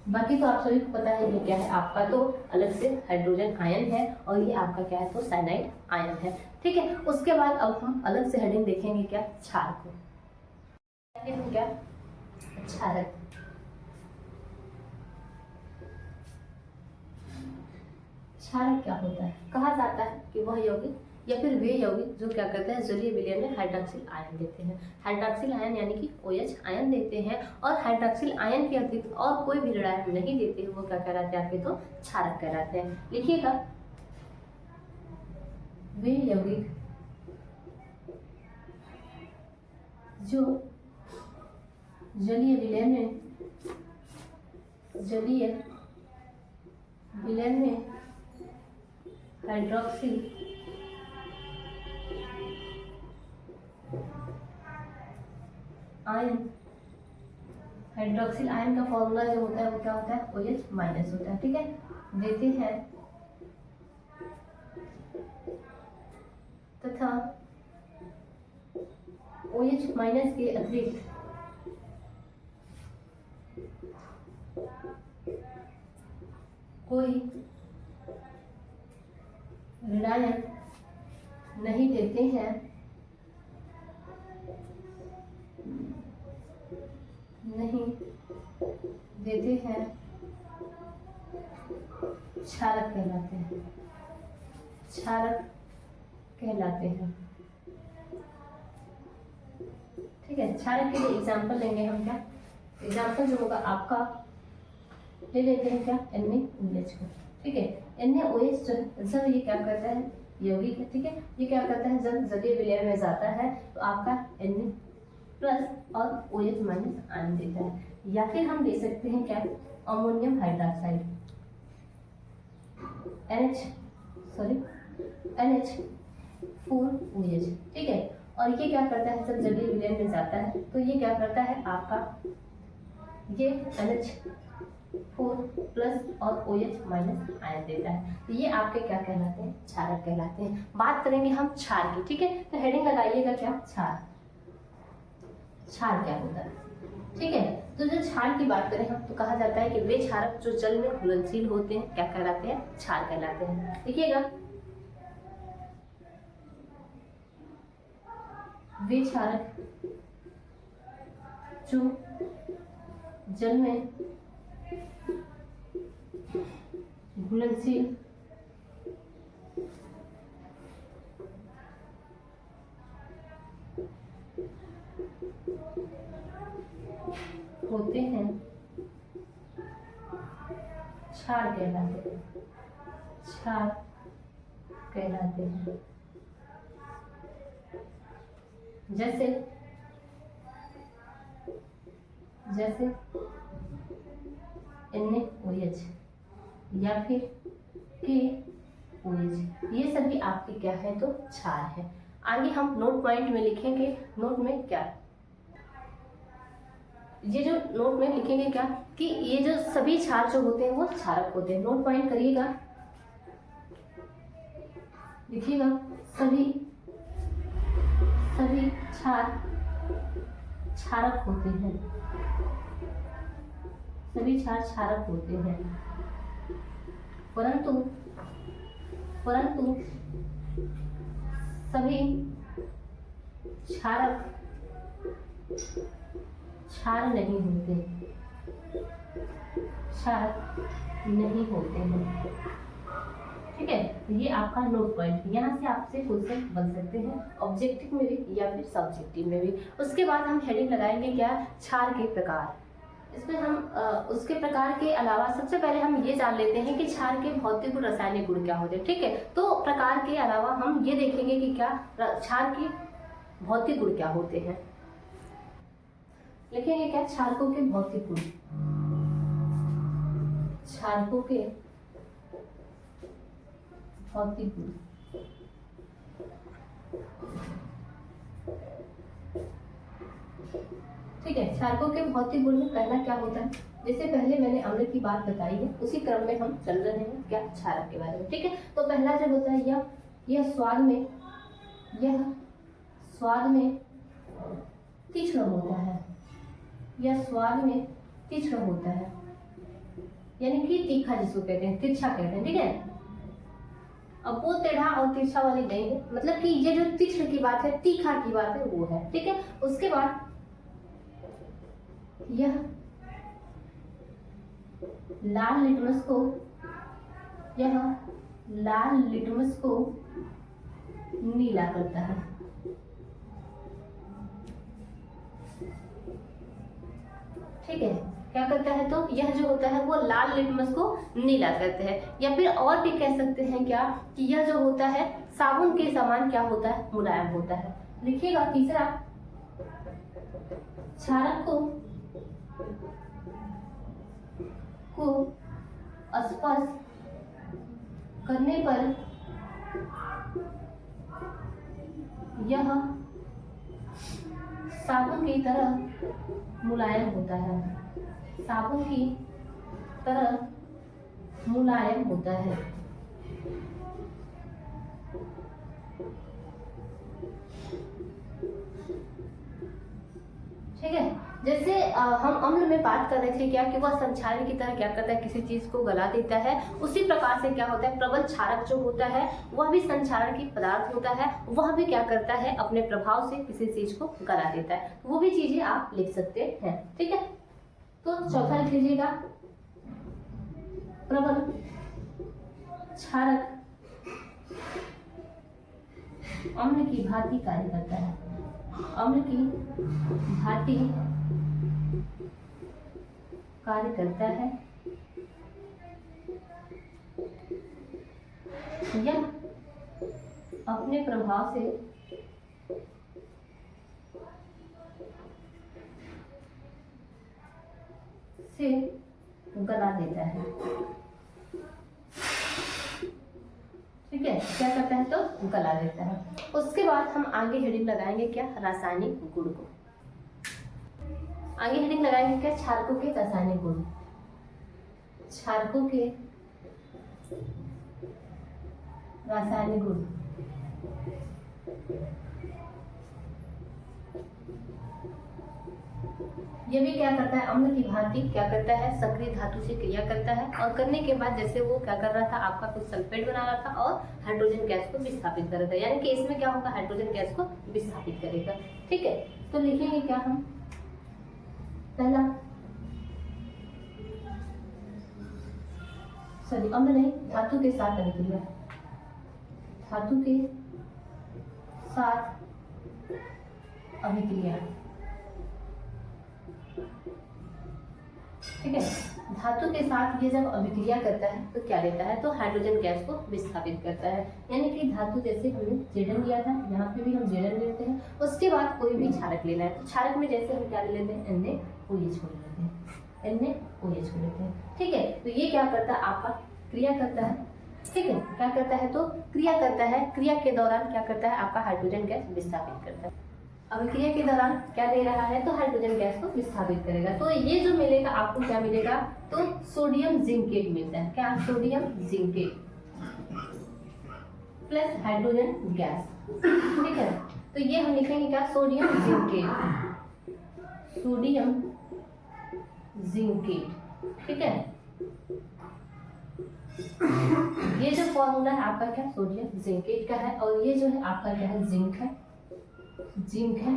S1: बाकी तो आप सभी को पता है ये क्या है आपका, तो अलग से हाइड्रोजन आयन है और ये आपका क्या है, तो साइनाइड आयन है। ठीक है, उसके बाद अब हम अलग से हेडिंग देखेंगे क्या, क्षार को। हम क्या, क्षारक। क्षारक क्या होता है, कहा जाता है कि वह यौगिक या फिर वे यौगिक जो क्या करते हैं, जलीय विलयन में हाइड्रॉक्सिल आयन देते हैं। हाइड्रॉक्सिल आयन यानी कि OH आयन देते हैं, और हाइड्रॉक्सिल आयन के अतिरिक्त और कोई भी ऋण आयन नहीं देते हैं, वो क्या कहलाते हैं आपके, तो क्षारक कहलाते हैं। लिखिएगा, वे यौगिक जो जलीय विलयन में हाइड्रॉक्सिल आयन, हाइड्रॉक्सिल आयन का फॉर्मूला जो होता है वो क्या होता है, OH- होता है। ठीक है, देते हैं तथा OH- के अतिरिक्त कोई ऋणायन नहीं देते हैं, क्षारक कहलाते हैं, क्षारक कहलाते हैं। ठीक है, क्षारक के लिए एग्जाम्पल लेंगे हम क्या, एग्जाम्पल जो होगा आपका, ले लेते हैं क्या, NaOH को, ठीक है। NaOH जब ये क्या करता है, यौगिक है, ठीक है, ये क्या करता है, जब जलीय विलयन में जाता है तो आपका Na+ और OH- आयन देता है। या फिर हम ले सकते हैं क्या, अमोनियम हाइड्रोक्साइड, NH4OH, ठीक है। और ये क्या करता है, जब जलीय विलयन में जाता है तो ये क्या करता है आपका, ये NH4+ और OH- आयन देता है। तो ये आपके क्या कहलाते हैं, क्षारक कहलाते हैं। बात करेंगे हम क्षार की, ठीक है। तो हेडिंग लगाइएगा क्या, क्षार। क्षार क्या होता है, ठीक है। तो जब क्षार की बात करें हम तो कहा जाता है कि वे क्षारक जो जल में घुलनशील होते हैं क्या कहलाते हैं, क्षार कहलाते हैं। देखिएगा, वे क्षारक जो जल में घुलनशील होते हैं क्षार कहलाते हैं, क्षार कहलाते हैं। जैसे NaOH या फिर KOH, ये सभी आपके क्या है, तो क्षार है। आगे हम नोट पॉइंट में लिखेंगे, नोट में क्या, ये जो नोट में लिखेंगे क्या कि ये जो सभी क्षार जो होते हैं वो क्षारक होते हैं। नोट पॉइंट करिएगा, लिखिएगा, सभी क्षार क्षारक होते हैं, सभी क्षार क्षारक होते हैं, परंतु सभी क्षारक क्षार नहीं होते, क्षार नहीं होते हैं, ठीक है। ये आपका नोट पॉइंट, यहाँ से आपसे क्वेश्चन बन सकते हैं ऑब्जेक्टिव में भी या फिर सब्जेक्टिव में भी। उसके बाद हम हेडिंग लगाएंगे क्या, क्षार के प्रकार। इसमें हम उसके प्रकार के अलावा सबसे पहले हम ये जान लेते हैं कि क्षार के भौतिक और रासायनिक गुण क्या होते हैं, ठीक है। तो प्रकार के अलावा हम ये देखेंगे कि क्या क्षार के भौतिक गुण क्या होते हैं। लिखेंगे क्या, क्षारकों के भौतिक गुण, क्षारकों के भौतिक गुण, ठीक है। क्षारकों के भौतिक गुण में पहला क्या होता है, जैसे पहले मैंने अम्ल की बात बताई है उसी क्रम में हम चल रहे हैं क्या, क्षारक के बारे में, ठीक है। तो पहला जो होता है यह स्वाद में तीक्ष्ण होता है, यह स्वाद में तीक्ष्ण होता है, यानी कि तीखा जिसको कहते हैं, तिरछा कहते हैं, ठीक है। अब वो टेढ़ा और तिरछा वाली नहीं है, मतलब कि ये जो तीक्ष्ण की बात है, तीखा की बात है, वो है, ठीक है। उसके बाद यह लाल लिटमस को नीला करता है, ठीक है। क्या करता है, तो यह जो होता है वो लाल लिटमस को नीला करते हैं। या फिर और भी कह सकते हैं क्या कि यह जो होता है साबुन के समान क्या होता है, मुलायम होता है। लिखिएगा, तीसरा, क्षारक को स्पर्श करने पर यह साबुन की तरह मुलायम होता है, साबुन की तरह मुलायम होता है, ठीक है। जैसे हम अम्ल में बात कर रहे थे क्या कि वह संक्षारक की तरह क्या करता है, किसी चीज को गला देता है। उसी प्रकार से क्या होता है, प्रबल क्षारक जो होता है वह भी संक्षारक की पदार्थ होता है, वह भी क्या करता है, अपने प्रभाव से किसी चीज को गला देता है। वो भी चीजें आप लिख सकते हैं, ठीक है। तो चौथा लिख लीजिएगा, प्रबल क्षारक अम्ल की भांति कार्य करता है, अम्ल की भांति कार्य करता है या अपने प्रभाव से गला देता है। ठीक है, क्या करता है तो गला देता है। उसके बाद हम आगे हेडिंग लगाएंगे क्या, रासायनिक गुण को। आगे हेडिंग लगाएंगे क्या, क्षारकों के रासायनिक गुण। क्षारकों के रासायनिक गुण। ये भी क्या करता है, अम्ल की भांति क्या करता है, सक्रिय धातु से क्रिया करता है, और करने के बाद जैसे वो क्या कर रहा था, आपका कुछ सल्फेट बना रहा था और हाइड्रोजन गैस को विस्थापित कर रहा था, यानी कि इसमें क्या होगा, हाइड्रोजन गैस को विस्थापित करेगा। ठीक है, तो लिखेंगे क्या हम, पहला सॉरी अम्ल नहीं, धातु के साथ अभिक्रिया, धातु के साथ अभिक्रिया। ठीक है, धातु के साथ ये जब अभिक्रिया करता है तो क्या लेता है, तो हाइड्रोजन गैस को विस्थापित करता है। यानी कि धातु जैसे हमने जेडन लिया था, यहाँ पे भी हम जेडन लेते हैं। उसके बाद कोई भी क्षारक लेना है, तो क्षारक में जैसे हम क्या ले लेते हैं, NaOH को लेते हैं, NaOH को लेते हैं। ठीक है, तो ये क्या करता है, आपका क्रिया करता है। ठीक है, क्या करता है, तो क्रिया करता है। क्रिया के दौरान क्या करता है, आपका हाइड्रोजन गैस विस्थापित करता है। अभिक्रिया के दौरान क्या दे रहा है, तो हाइड्रोजन गैस को विस्थापित करेगा। तो ये जो मिलेगा आपको, क्या मिलेगा, तो सोडियम जिंकेट मिलता है। क्या, sodium zincate plus hydrogen gas. ठीक है, तो ये हम लिखेंगे क्या, सोडियम जिंकेट, सोडियम जिंकेट। ठीक है, ये जो फॉर्मूला है आपका क्या, सोडियम जिंकेट का है, और ये जो है आपका क्या है, जिंक है, जिंक है।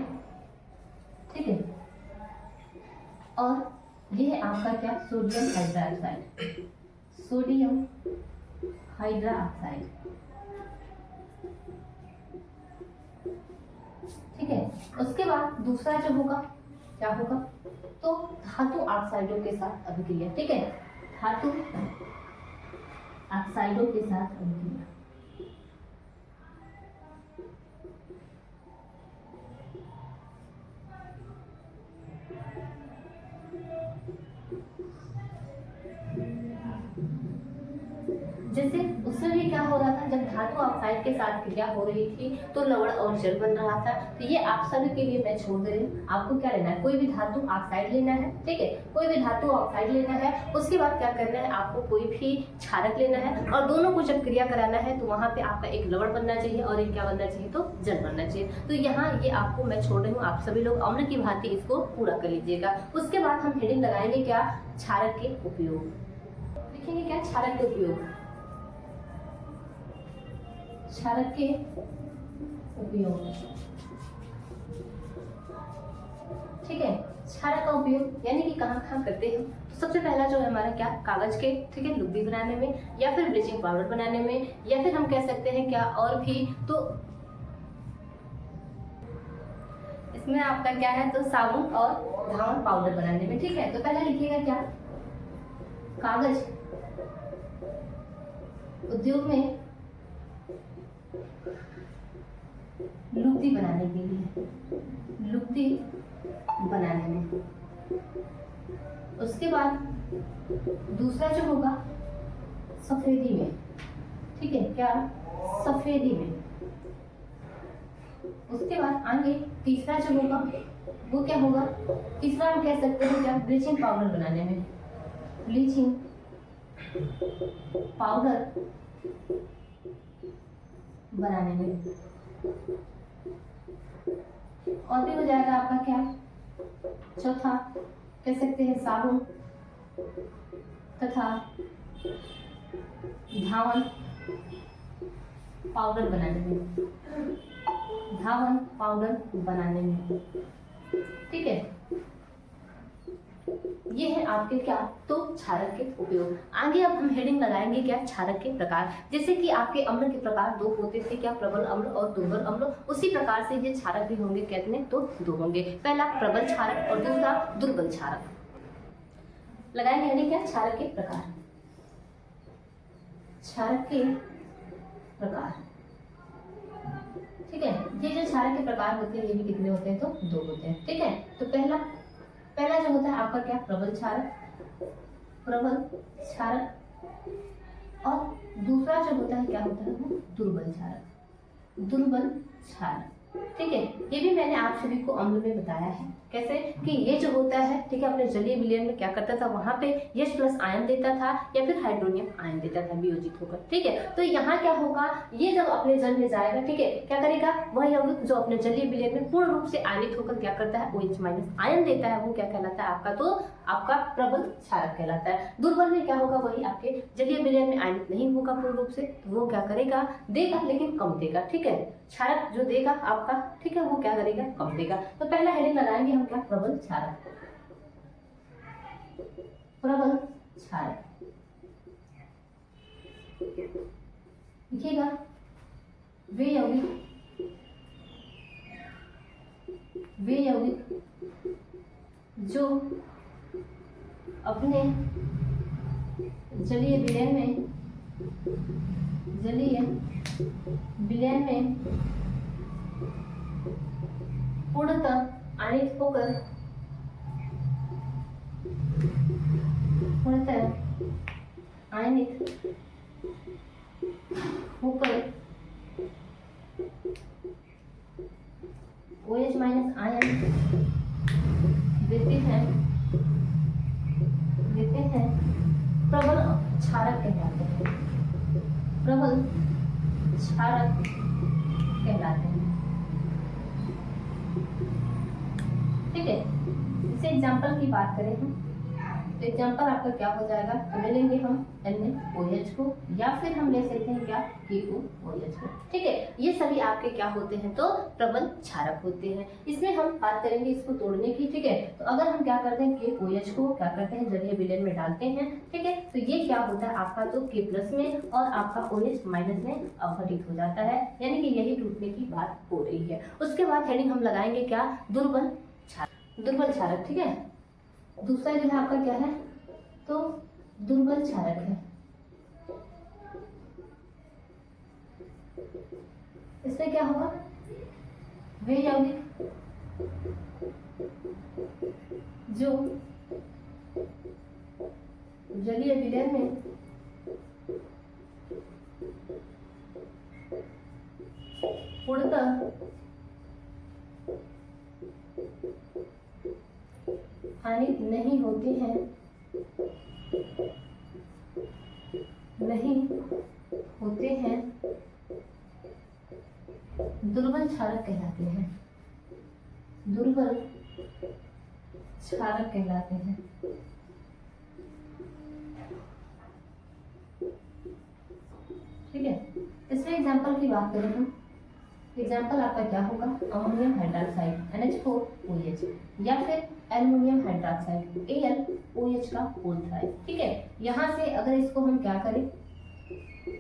S1: ठीक है, और ये है आपका क्या, सोडियम हाइड्रोक्साइड, सोडियम हाइड्रोक्साइड। ठीक है, उसके बाद दूसरा जो होगा क्या होगा, तो धातु ऑक्साइडों के साथ अभिक्रिया। ठीक है, धातु ऑक्साइडों के साथ अभिक्रिया। जैसे उसमें भी क्या हो रहा था, जब धातु ऑक्साइड के साथ क्रिया हो रही थी तो लवण और जल बन रहा था। तो ये आप सभी के लिए मैं छोड़ दे रही हूँ, आपको क्या लेना है, कोई भी धातु ऑक्साइड लेना है। ठीक है, कोई भी धातु ऑक्साइड लेना है। उसके बाद क्या करना है, आपको कोई भी क्षारक लेना है, और दोनों को जब क्रिया कराना है तो वहाँ पे आपका एक लवण बनना चाहिए और एक क्या बनना चाहिए, तो जल बनना चाहिए। तो यहाँ ये आपको मैं छोड़ रही हूँ, आप सभी लोग अम्ल की भांति इसको पूरा कर लीजिएगा। उसके बाद हम हेडिंग लगाएंगे क्या, क्षारक के उपयोग। लिखेंगे क्या, क्षारक के उपयोग, क्षारक के उपयोग। ठीक है, क्षारक का उपयोग यानी कि कहाँ कहाँ करते हैं, तो सबसे पहला जो है हमारा क्या, कागज के, ठीक है, लुगदी बनाने में, या फिर ब्लीचिंग पाउडर बनाने में, या फिर हम कह सकते हैं क्या, और भी, तो इसमें आपका क्या है, तो साबुन और धावन पाउडर बनाने में। ठीक है, तो पहला लिखिएगा क्या, कागज उद्योग में लुगदी बनाने के लिए, लुगदी बनाने में। उसके बाद दूसरा जो होगा, सफेदी में। ठीक है, क्या, सफेदी में। उसके बाद आगे तीसरा जो होगा वो क्या होगा, तीसरा हम कह सकते हैं क्या, ब्लीचिंग पाउडर बनाने में, ब्लीचिंग पाउडर बनाने में। और भी हो जाएगा आपका क्या, चौथा कह सकते हैं साबुन तथा धावन पाउडर बनाने में, धावन पाउडर बनाने में। ठीक है, ये है आपके क्या, तो क्षारक के उपयोग। आगे अब हम हेडिंग लगाएंगे क्या, क्षारक के प्रकार। जैसे कि आपके अम्ल के प्रकार दो होते थे क्या, प्रबल अम्ल और दुर्बल अम्ल, उसी प्रकार से ये क्षारक भी होंगे कितने, तो दो होंगे। पहला प्रबल क्षारक और दूसरा दुर्बल क्षारक। लगाएंगे यानी क्या, क्षारक के प्रकार। क्षारक के प्रकार, ठीक है। ये जो क्षारक के प्रकार होते हैं ये भी कितने होते हैं, तो 2 होते हैं, ठीक है। तो पहला जो होता है आपका क्या, प्रबल क्षारक, प्रबल क्षारक, और दूसरा जो होता है क्या होता है, वो दुर्बल क्षारक, दुर्बल क्षारक, ठीक है। ये भी मैंने आप सभी को अम्ल में बताया है कैसे, कि ये जो होता है, ठीक है, अपने जलीय विलयन में क्या करता था, वहां पे H+ आयन देता था या फिर हाइड्रोनियम आयन देता था वियोजित होकर, ठीक है। तो यहाँ क्या होगा, ये जब अपने जल में जाएगा, ठीक है, क्या करेगा, वह यौगिक जो अपने जलीय विलयन में पूर्ण रूप से आयनित होकर क्या करता है, OH- आयन देता है, वो क्या कहलाता है आपका, तो आपका प्रबल क्षारक कहलाता है। दुर्बल में क्या होगा, वही आपके जलीय विलयन में आयनित नहीं होगा पूर्ण रूप से, तो वो क्या करेगा, देगा लेकिन कम देगा, ठीक है। क्षारक जो देगा आपका, ठीक है, वो क्या करेगा, कम देगा। तो पहला हेडिंग लगाएंगे हम क्या, प्रबल क्षारक, प्रबल क्षारक। देखिएगा, वे यौगिक जो अपने जलीय विलयन में पूर्णतः आयनित होकर OH- आयन देते हैं, प्रबल क्षारक कहलाते हैं, प्रबल क्षारक कहलाते हैं, ठीक है। इसे एग्जाम्पल की बात करें हम, तो एग्जाम्पल आपका क्या हो जाएगा, तो ले लेंगे हम NaOH को, या फिर हम ले सकते हैं क्या, KOOH को, ठीक है। ये सभी आपके क्या होते हैं, तो प्रबल क्षारक होते हैं। इसमें हम बात करेंगे इसको तोड़ने की, ठीक है। तो अगर हम क्या करते हैं, KOH को क्या करते हैं, जलीय विलयन में डालते हैं, ठीक है, तो ये क्या होता है आपका, तो K+ में और आपका OH- में अवघटित हो जाता है, यानी कि यही टूटने की बात हो रही है। उसके बाद हेडिंग हम लगाएंगे क्या, दुर्बल क्षारक, ठीक है। दूसरा जो है आपका क्या है, तो दुर्बल क्षारक है। इसमें क्या होगा, वे यौगिक जो जलीय विलयन में पूर्णतः हानित नहीं होते हैं, दुर्बल क्षारक कहलाते हैं, दुर्बल क्षारक कहलाते हैं, ठीक है। इसमें एग्जाम्पल की बात करें हम, एग्जाम्पल आपका क्या होगा, अमोनियम हाइड्रॉक्साइड NH4OH, या फिर एल्युमिनियम हाइड्रॉक्साइड AlOH का OH, ठीक है। यहाँ से अगर इसको हम क्या करें,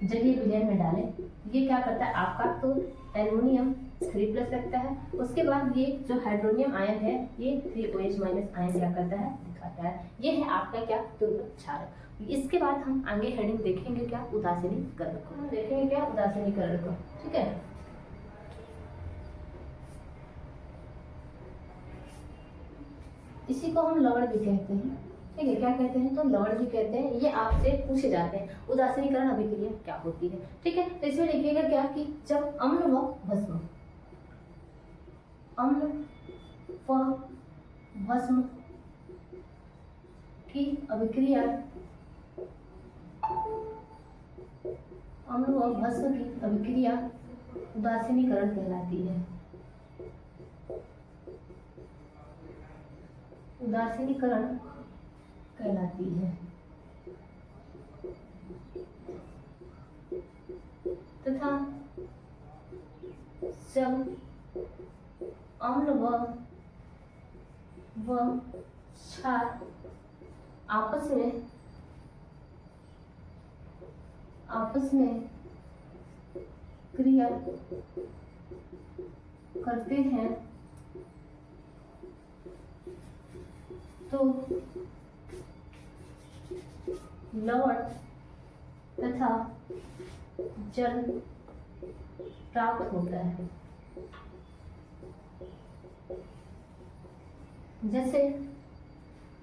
S1: जलीय विलयन में डालें, ये क्या करता है आपका, तो एल्युमिनियम 3+ रखता है, उसके बाद ये जो हाइड्रोनियम आयन है ये 3OH- आयन क्या करता है, दिखाता है। ये है आपका क्या, दुर्बल क्षारक। इसके बाद हम आगे हेडिंग देखेंगे क्या, उदासीनीकरण को, देखेंगे क्या, उदासीनीकरण को, ठीक है। इसी को हम लवण भी कहते हैं, ठीक है। क्या कहते हैं, तो लवण भी कहते हैं। ये आपसे पूछे जाते हैं, उदासीनीकरण अभिक्रिया क्या होती है, ठीक है। तो इसमें लिखिएगा क्या, कि जब अम्ल व भस्म की अभिक्रिया, अम्ल व भस्म की अभिक्रिया उदासीनीकरण कहलाती है, उदासीनीकरण कहलाती है, तथा जब अम्ल व क्षार आपस में क्रिया करते हैं तो लवण तथा जल प्राप्त होता है। जैसे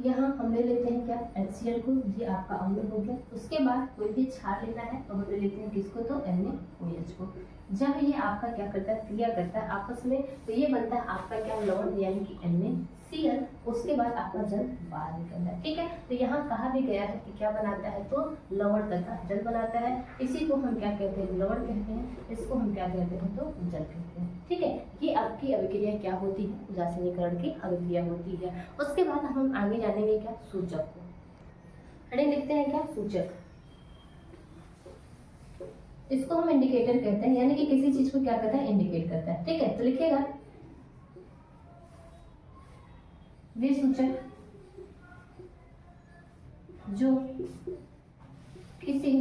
S1: यहाँ हम ले लेते हैं क्या, HCl को, ये आपका अम्ल हो गया। उसके बाद कोई भी क्षार लेना है तो हम ले लेते हैं किसको, तो NaOH को। जब ये आपका क्या करता है, क्रिया करता है आपस में, तो ये बनता है आपका क्या, लवण यानी कि NaCl। उसके बाद आपका जल बाहर निकलता है, ठीक है। तो यहाँ कहा भी गया है कि क्या बनाता है, तो लवण तथा जल बनाता है। इसी को हम क्या कहते हैं, लवण कहते हैं। इसको हम क्या कहते हैं, तो जल कहते हैं, ठीक है। ये आपकी अभिक्रिया क्या होती है, उदासीनीकरण की अभिक्रिया होती है। उसके बाद हम आगे जानेंगे क्या, सूचक को। हेडिंग लिखते हैं क्या, सूचक। इसको हम इंडिकेटर कहते हैं, यानी कि किसी चीज को क्या करता है, इंडिकेट करता है, ठीक है। तो लिखिएगा, वे सूचक जो किसी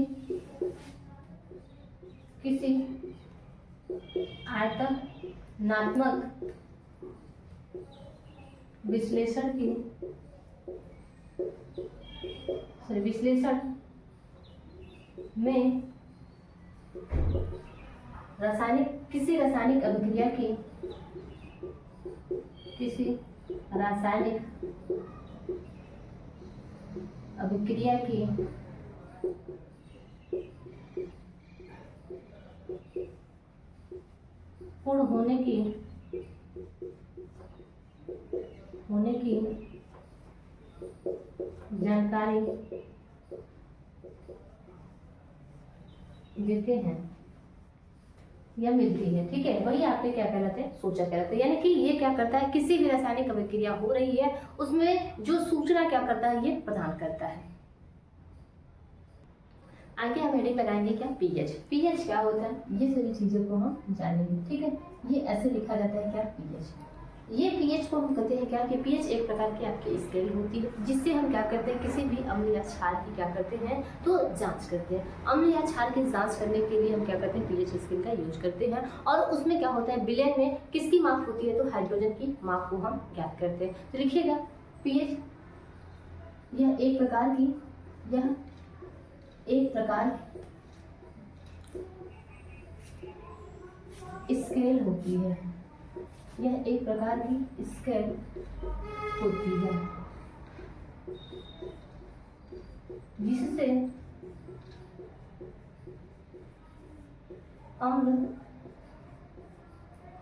S1: आयतनात्मक विश्लेषण में किसी रासायनिक अभिक्रिया की पूर्ण होने की जानकारी देते हैं या मिलती है, ठीक है। वही आपके क्या कहलाते हैं, सूचक कहलाते हैं। यानी कि ये क्या करता है, किसी भी रासायनिक अभिक्रिया हो रही है उसमें जो सूचना क्या करता है, ये प्रदान करता है। आगे हम हेडिंग लगाएंगे क्या, पीएच। पीएच क्या होता है, ये सभी चीजों को हम जानेंगे, ठीक है। ये ऐसे लिखा जाता है क्या, पीएच। ये पीएच को हम कहते हैं क्या, कि पीएच एक प्रकार की आपकी स्केल होती है, जिससे हम क्या करते हैं, किसी भी अम्ल या क्षार की क्या करते हैं, तो जांच करते हैं। अम्ल या क्षार की जांच करने के लिए हम क्या करते हैं, पीएच स्केल का यूज करते हैं। और उसमें क्या होता है, विलयन में किसकी माप होती है, तो हाइड्रोजन की माप को हम ज्ञात करते हैं। तो लिखिएगा, पीएच यह एक प्रकार स्केल होती है। यह एक प्रकार की स्केल होती है जिससे अम्ल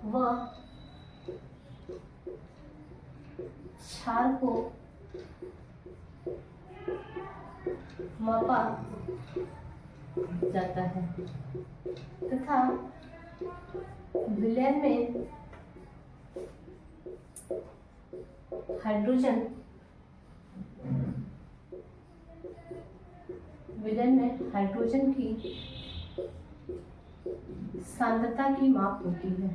S1: व क्षार को मापा जाता है तथा विलयन में हाइड्रोजन की सांद्रता की माप होती है,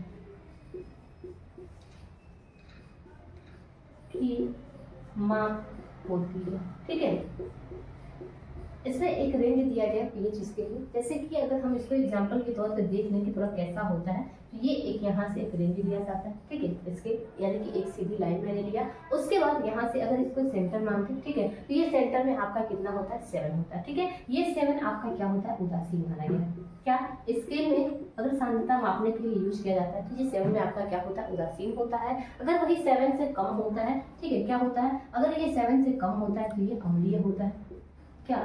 S1: ठीक है। इसमें एक रेंज दिया गया पीएच इसके लिए, जैसे कि अगर हम इसको एग्जांपल के तौर पर देख लें कि थोड़ा कैसा होता है, तो ये एक यहाँ से एक रेंज दिया जाता है, ठीक है। इसके यानी कि एक सीधी लाइन मैंने लिया, उसके बाद यहाँ से अगर इसको सेंटर मानते हैं, ठीक है, तो ये सेंटर में आपका कितना होता है, 7 होता है, ठीक है। ये 7 आपका क्या होता है, उदासीन माना गया है। क्या स्केल में अगर सांद्रता मापने के लिए यूज किया जाता है, तो ये 7 में आपका क्या होता है, उदासीन होता है। अगर वही 7 से कम होता है, ठीक है, क्या होता है, अगर ये 7 से कम होता है तो ये अम्लीय होता है, क्या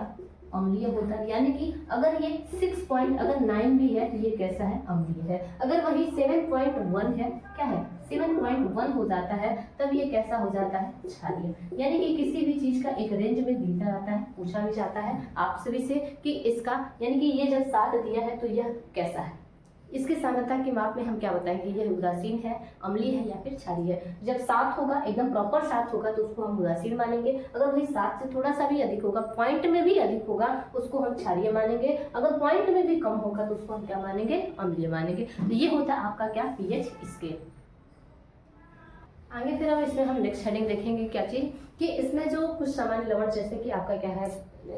S1: अम्लीय होता है। यानी कि अगर ये 6.9 भी है तो ये कैसा है, अम्लीय है। अगर वही 7.1 है, क्या है, 7.1 हो जाता है, तब ये कैसा हो जाता है, क्षारीय। यानी कि किसी भी चीज का एक रेंज में दिया जाता है, पूछा भी जाता है आपसे से कि इसका, यानी कि ये जब 7 दिया है तो यह कैसा है। इसकी सांद्रता की माप में हम क्या बताएंगे, यह उदासीन है, अम्लीय है या फिर क्षारीय है। जब 7 होगा, एकदम प्रॉपर 7 होगा, तो उसको हम उदासीन मानेंगे। अगर वही 7 से थोड़ा सा भी अधिक होगा, पॉइंट में भी अधिक होगा, उसको हम क्षारीय मानेंगे। अगर पॉइंट में भी कम होगा तो उसको हम क्या मानेंगे, अम्लीय मानेंगे। तो ये होता है आपका क्या, पीएच स्केल। आगे फिर हम नेक्स्ट हेडिंग देखेंगे क्या चीज, कि इसमें जो कुछ सामान्य लवण, जैसे कि आपका क्या है,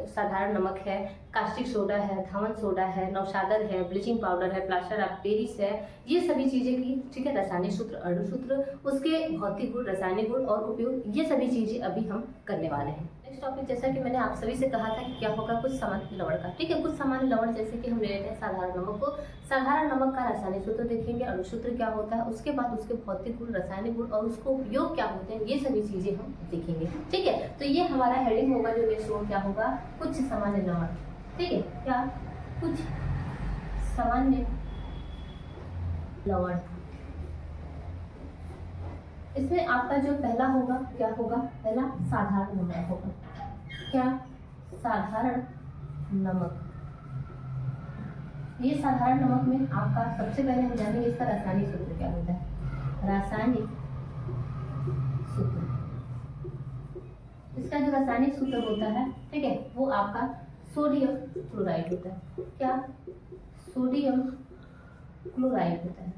S1: साधारण नमक है, कास्टिक सोडा है, धावन सोडा है, नौशादर है, ब्लीचिंग पाउडर है, प्लास्टर ऑफ पेरिस है, ये सभी चीजें की, ठीक है, रासायनिक सूत्र, अणु सूत्र, उसके भौतिक गुण, रासायनिक गुण और उपयोग, ये सभी चीजें अभी हम करने वाले हैं। नेक्स्ट टॉपिक, जैसा कि मैंने आप सभी से कहा था कि क्या होगा, कुछ सामान्य लवण का। ठीक है, कुछ सामान्य लवण जैसे कि हम ले लेते हैं साधारण नमक को। साधारण नमक का रासायनिक सूत्र देखेंगे, अणुसूत्र क्या होता है, उसके बाद उसके भौतिक गुण, रासायनिक गुण और उसको उपयोग क्या होते हैं, ये सभी चीजें हम देखेंगे। ठीक है, तो ये हमारा हेडिंग होगा जो नेक्स्ट वो क्या होगा, कुछ सामान्य लवण। ठीक है, क्या, कुछ सामान्य लवण। इसमें आपका जो पहला होगा क्या होगा, पहला साधारण नमक होगा। क्या, साधारण नमक। ये साधारण नमक में आपका सबसे पहले हम जानेंगे इसका रासायनिक सूत्र क्या होता है। रासायनिक सूत्र, इसका जो रासायनिक सूत्र होता है, ठीक है, वो आपका सोडियम क्लोराइड होता है। क्या, सोडियम क्लोराइड होता है।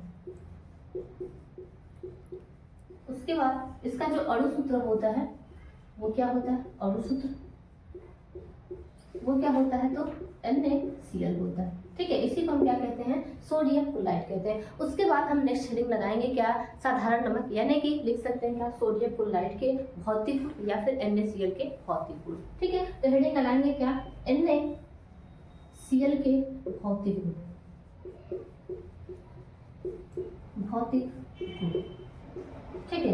S1: उसके बाद इसका जो अणु सूत्र होता है वो क्या होता है, अणु सूत्र वो क्या होता है, तो NaCl होता है। ठीक है, इसी को हम क्या कहते हैं, सोडियम क्लोराइड कहते हैं। उसके बाद हम नेक्स्ट हेडिंग लगाएंगे क्या, साधारण नमक, यानी कि लिख सकते हैं क्या, सोडियम क्लोराइड के भौतिक गुण या फिर NaCl के भौतिक गुण। ठीक है, तो हेडिंग लगाएंगे क्या, NaCl के भौतिक गुण, भौतिक गुण। ठीक है,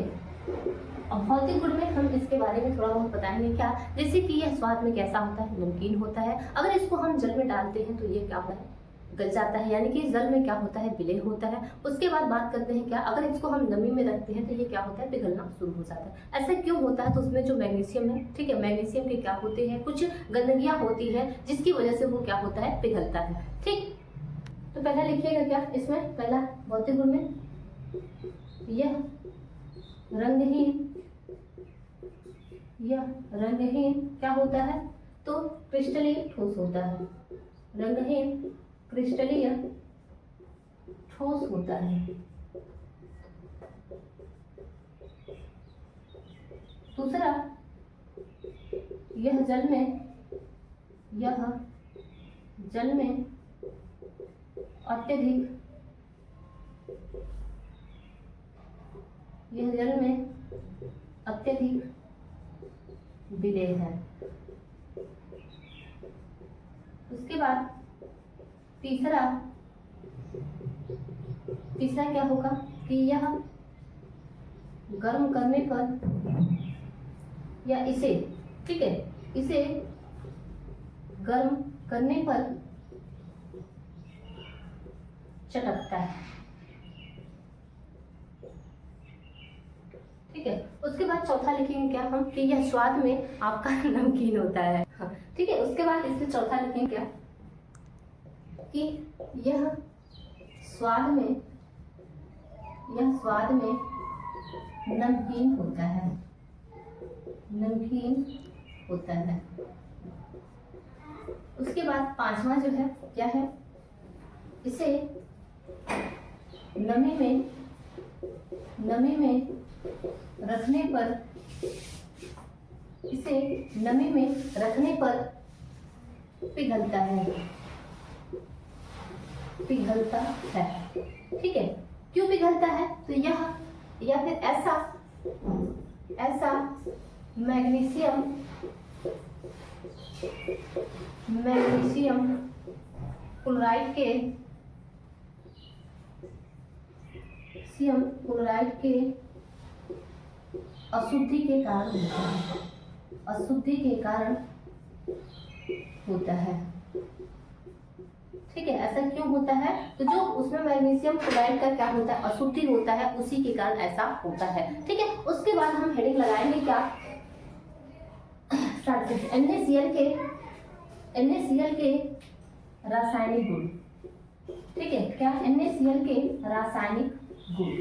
S1: अब भौतिक गुण में हम इसके बारे में थोड़ा बहुत बताएंगे क्या, जैसे कि यह स्वाद में कैसा होता है, नमकीन होता है। अगर इसको हम जल में डालते हैं तो ये क्या होता है, गल जाता है, यानी कि जल में क्या होता है, विलय होता है। उसके बाद बात करते हैं क्या, अगर इसको हम नमी में रखते हैं तो ये क्या होता है, पिघलना शुरू हो जाता है। ऐसा क्यों होता है, तो उसमें जो मैग्नीशियम है, ठीक है, मैग्नीशियम के क्या होते हैं, कुछ गंदगियां होती है जिसकी वजह से वो क्या होता है, पिघलता है। ठीक, तो पहला लिखिएगा क्या, इसमें पहला भौतिक गुण में यह रंगहीन, यह रंगहीन क्या होता है, तो क्रिस्टलीय ठोस होता है। रंगहीन क्रिस्टलीय ठोस होता है। दूसरा, यह जल में अत्यधिक, यह जल में अत्यधिक विलय है। उसके बाद तीसरा क्या होगा कि यह गर्म करने पर या इसे, ठीक है, इसे गर्म करने पर चटकता है। ठीक है, उसके बाद चौथा लिखेंगे क्या हम, कि यह स्वाद में आपका नमकीन होता है। हाँ, ठीक है, उसके बाद इसमें चौथा लिखेंगे क्या, कि यह स्वाद में नमकीन होता है, नमकीन होता है। उसके बाद पांचवा जो है क्या है, इसे नमी में रखने पर पिघलता है, ठीक है। क्यों पिघलता है, तो यह या फिर ऐसा मैग्नीशियम क्लोराइड के अशुद्धि के कारण होता है। ठीक है, ऐसा क्यों होता है, तो जो उसमें मैग्नीशियम क्लोराइड का क्या होता है, अशुद्धि होता है, उसी के कारण ऐसा होता है। ठीक है, उसके बाद हम हेडिंग लगाएंगे क्या, NaCl के रासायनिक गुण। ठीक है, क्या, NaCl के रासायनिक गुण।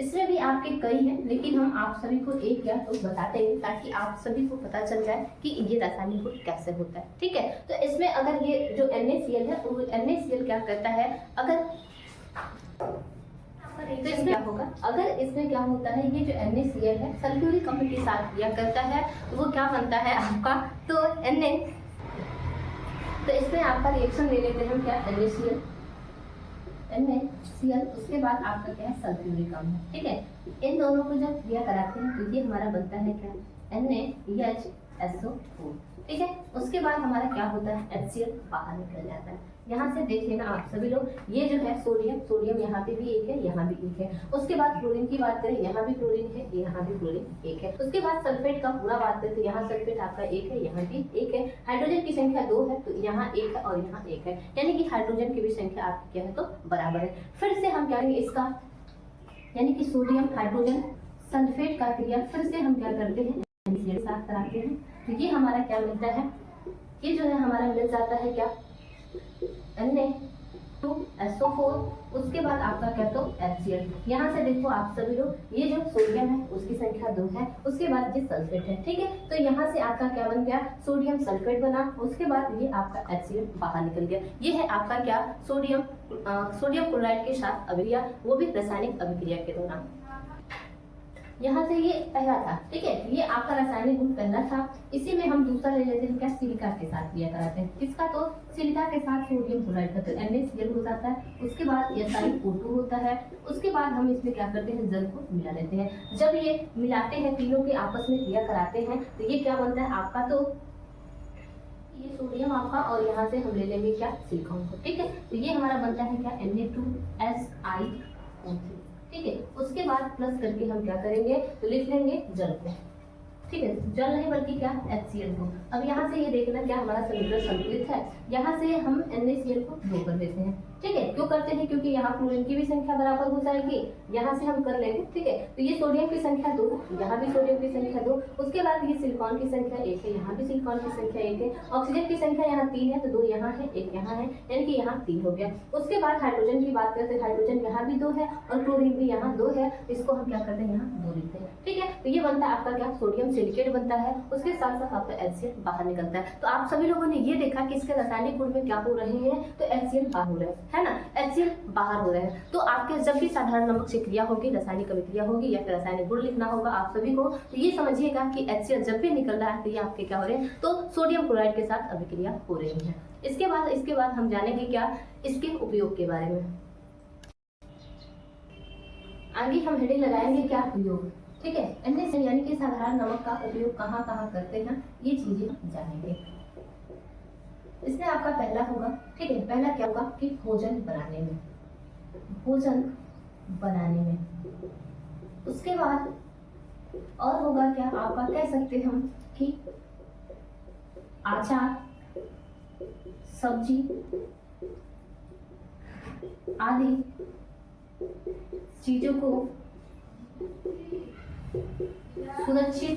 S1: इसमें भी आपके कई हैं, लेकिन हम आप सभी को एक या तो बताते हैं ताकि आप सभी को पता चल जाए कि ये रासायनिक गुण कैसे होता है। ठीक है, तो इसमें अगर ये जो NaCl है, वो NaCl क्या करता है, तो इसमें क्या होगा, अगर इसमें क्या होता है, ये जो NaCl है सल्फ्यूरिक अम्ल के साथ रिएक्ट करता है, तो वो क्या बनता है आपका, तो इसमें आपका रिएक्शन ले लेते हैं हम क्या, NaCl, उसके बाद आपका क्या है, सल्फ्यूरिक अम्ल। ठीक है, इन दोनों को जब क्रिया कराते हैं तो ये हमारा बनता है क्या, NaHH SO4। ठीक है, उसके बाद हमारा क्या होता है, HCl बाहर निकल जाता है। यहाँ से देख लेना आप सभी लोग, ये जो है सोडियम, सोडियम यहाँ पे भी एक है, यहाँ भी एक है। उसके बाद क्लोरीन की बात करें, यहाँ भी क्लोरीन है, यहाँ भी क्लोरीन एक है। उसके बाद सल्फेट का पूरा बात करें तो यहाँ सल्फेट आपका एक है, यहाँ भी एक है। हाइड्रोजन की संख्या 2 है, तो यहाँ एक है और यहाँ एक है, यानी कि हाइड्रोजन की भी संख्या आपकी क्या है, तो बराबर है। फिर से हम क्या करेंगे इसका, यानी कि सोडियम हाइड्रोजन सल्फेट का क्रिया फिर से हम क्या करते हैं, NaCl साथ कराते हैं। तो ये हमारा क्या मिलता है, ये जो है हमारा मिल जाता है क्या, Na2SO4। उसके बाद आपका क्या, तो HCl। यहाँ से देखो आप सभी लोग, ये जो सोडियम है उसकी संख्या 2 है, उसके बाद ये सल्फेट है। ठीक है, तो यहाँ से आपका क्या बन गया, सोडियम सल्फेट बना। उसके बाद ये आपका HCl बाहर निकल गया। ये है आपका क्या, सोडियम क्लोराइड के साथ अभिक्रिया, वो भी रासायनिक अभिक्रिया के दौरान। यहाँ से ये पहला था। ठीक है, ये आपका रासायनिक गुण पहला था। इसी में हम दूसरा ले लेते हैं क्या, सिलिका के साथ क्रिया कराते हैं। किसका, तो सिलिका के साथ सोडियम क्लोराइड का, तो NaCl हो जाता है। उसके बाद SiO2 होता है। उसके बाद हम इसमें क्या करते हैं, जल को मिला लेते हैं। जब ये मिलाते हैं, तीनों के आपस में क्रिया कराते हैं, तो ये क्या बनता है आपका, तो ये सोडियम आपका, और यहाँ से हम ले लेंगे क्या, सिलिकॉन को। ठीक है, तो ये हमारा बनता है क्या, Na2SiO3। ठीक है, उसके बाद प्लस करके हम क्या करेंगे, तो लिख लेंगे जल को। ठीक है, जल नहीं बल्कि क्या, HCl को। अब यहाँ से ये देखना क्या हमारा समीकरण संतुलित है। यहाँ से हम NaCl को 2 कर देते हैं। ठीक है, क्यों करते हैं, क्योंकि यहाँ क्लोरीन की भी संख्या बराबर हो जाएगी। यहाँ से हम कर लेंगे। ठीक है, तो ये सोडियम की संख्या 2, यहाँ भी सोडियम की संख्या 2। उसके बाद ये सिलिकॉन की संख्या 1 है, यहाँ भी सिलिकॉन की संख्या 1 है। ऑक्सीजन की संख्या यहाँ 3 है, तो 2 यहाँ है, 1 यहाँ है, यानी कि यहाँ 3 हो गया। उसके बाद हाइड्रोजन की बात करते हैं, हाइड्रोजन यहाँ भी 2 है और क्लोरीन भी यहाँ 2 है। इसको हम क्या करते हैं, यहाँ 2 लिखते हैं। ठीक है, तो ये बनता है आपका क्या, सोडियम सिलिकेट बनता है। उसके साथ साथ आपका HCl बाहर निकलता है। तो आप सभी लोगों ने ये देखा कि इसके रासायनिक गुण में क्या हो रहे हैं, तो HCl बाहर हो रहे हैं, है ना, HCl बाहर हो रहे हैं। तो आपके जब भी साधारण नमक से क्रिया होगी, रासायनिक अभिक्रिया होगी या फिर रासायनिक गुण लिखना होगा आप सभी को, तो ये समझिएगा कि HCl जब भी निकल रहा है तो ये आपके क्या हो रहे हैं, तो सोडियम क्लोराइड के साथ अभिक्रिया हो रही है। इसके बाद हम जानेंगे क्या, इसके उपयोग के बारे में। आगे हम हेडिंग लगाएंगे क्या, उपयोग। ठीक है, NaCl यानी कि साधारण नमक का उपयोग कहाँ कहाँ करते हैं, ये चीजें हम जानेंगे। इसमें आपका पहला होगा, ठीक है, पहला क्या होगा कि भोजन बनाने में, भोजन बनाने में। उसके बाद और होगा क्या, आपका कह सकते हैं हम कि अचार, सब्जी आदि चीजों को सुरक्षित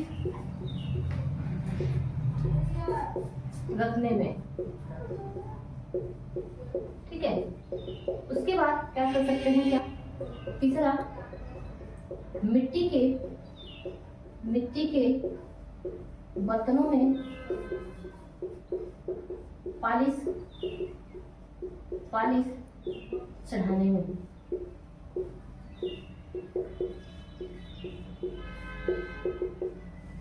S1: रखने में। ठीक है, उसके बाद क्या कर सकते हैं क्या, तीसरा मिट्टी के बर्तनों में पालिश चढ़ाने में।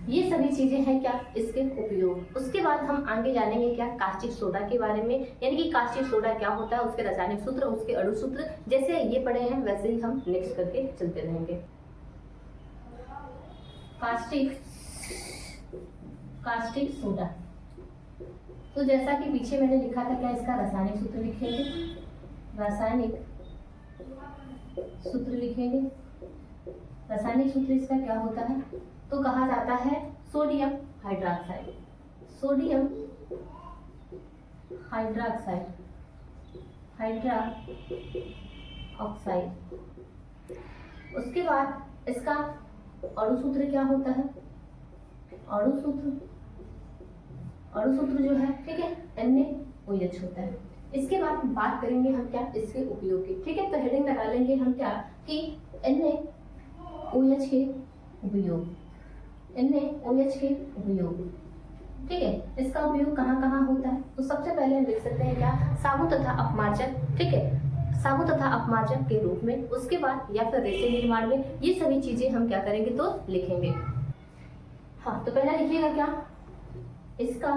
S1: ये सभी चीजें हैं क्या, इसके उपयोग। उसके बाद हम आगे जानेंगे क्या, कास्टिक सोडा के बारे में, यानी कि कास्टिक सोडा क्या होता है, उसके रासायनिक सूत्र, उसके अणु सूत्र। जैसे ये पढ़े हैं वैसे ही हम नेक्स्ट करके चलते रहेंगे। कास्टिक सोडा, तो जैसा कि पीछे मैंने लिखा था क्या, इसका रासायनिक सूत्र लिखेंगे, रासायनिक सूत्र लिखेंगे। रासायनिक सूत्र इसका क्या होता है, तो कहा जाता है सोडियम हाइड्रोक्साइड, सोडियम हाइड्रोक्साइड, उसके बाद इसका अणु सूत्र क्या होता है, अणु सूत्र जो है, ठीक है, NaOH होता है। इसके बाद बात करेंगे हम क्या, इसके उपयोग की। ठीक है, तो हेडिंग लगा लेंगे हम क्या, कि NaOH के उपयोग, NaOH के उपयोग। ठीक है, इसका उपयोग कहाँ कहाँ होता है, तो सबसे पहले हम लिख सकते हैं क्या, साबुन तथा अपमार्जक। ठीक है, साबुन तथा अपमार्जक के रूप में। उसके बाद या फिर रेशे निर्माण में। ये सभी चीजें हम क्या करेंगे, तो लिखेंगे। हाँ, तो पहला लिखिएगा क्या, इसका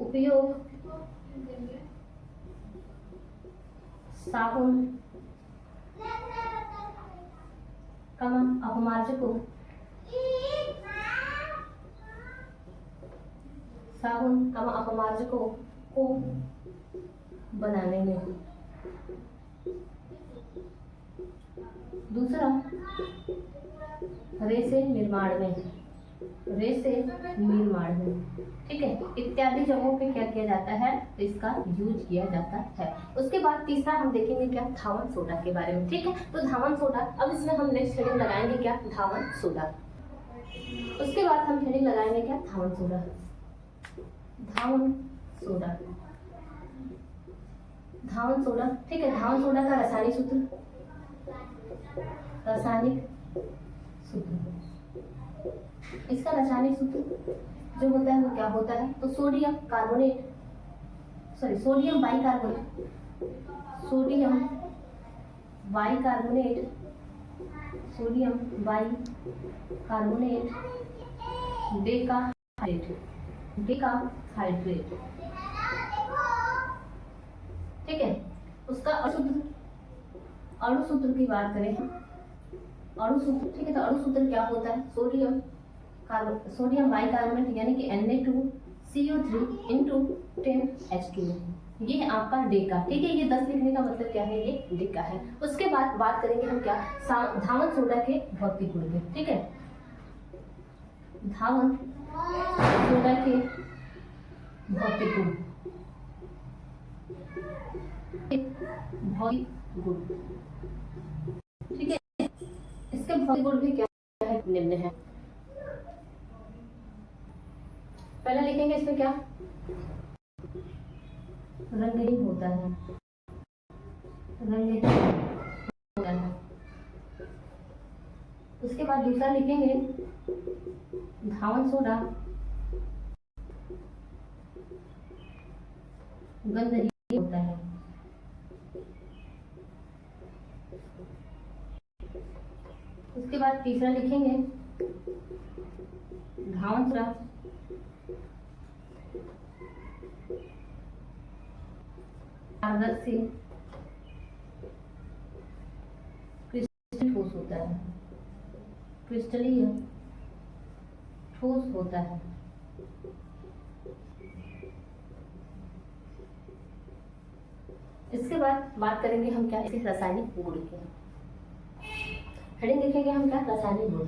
S1: उपयोग साबुन अपमार्जकों साबुन अपमार्जकों को बनाने में। दूसरा, रेसे निर्माण में, रेसे निर्माण में, ठीक है, इत्यादि जगहों पे क्या किया जाता है, इसका यूज किया जाता है। उसके बाद तीसरा हम देखेंगे क्या, धावन सोडा के बारे में, ठीक है। तो धावन सोडा, अब इसमें हम नेक्स्ट हेडिंग लगाएंगे क्या, धावन सोडा। उसके बाद हम हेडिंग लगाएंगे क्या, धावन सोडा, धावन सोडा, धावन सोडा, ठीक है। धावन सोडा का रासायनिक सूत्र, रासायनिक सूत्र, इसका रासायनिक सूत्र जो होता है वो क्या होता है, तो sodium carbonate, sorry sodium bicarbonate, sodium bicarbonate, sodium bicarbonate decahydrate, decahydrate, ठीक है। उसका अणु सूत्र की बात करें, अणु सूत्र, ठीक है। तो अणु सूत्र क्या होता है, सोडियम बाइकार्बोनेट यानी कि Na2CO3 इंटू 10H2, ये आपका डेका, ठीक है। ये 10 लिखने का मतलब क्या है, ये डेका है। उसके बाद बात करेंगे हम क्या, धावन सोडा के भौतिक गुण के, ठीक है। धावन सोडा के भौतिक गुण, भौतिक गुण, ठीक है। इसके भौतिक गुण भी क्या है, निम्न है। पहले लिखेंगे इसमें क्या, रंगहीन होता है, रंगहीन होता है। उसके बाद दूसरा लिखेंगे, धावन सोडा गंधहीन होता है। उसके बाद तीसरा लिखेंगे, धावन सोडा पारदर्शी क्रिस्टल ठोस होता है, क्रिस्टलीय ठोस होता है। इसके बाद बात करेंगे हम क्या, इसके रासायनिक गुण के, हेडिंग लिखेंगे हम क्या, रासायनिक गुण,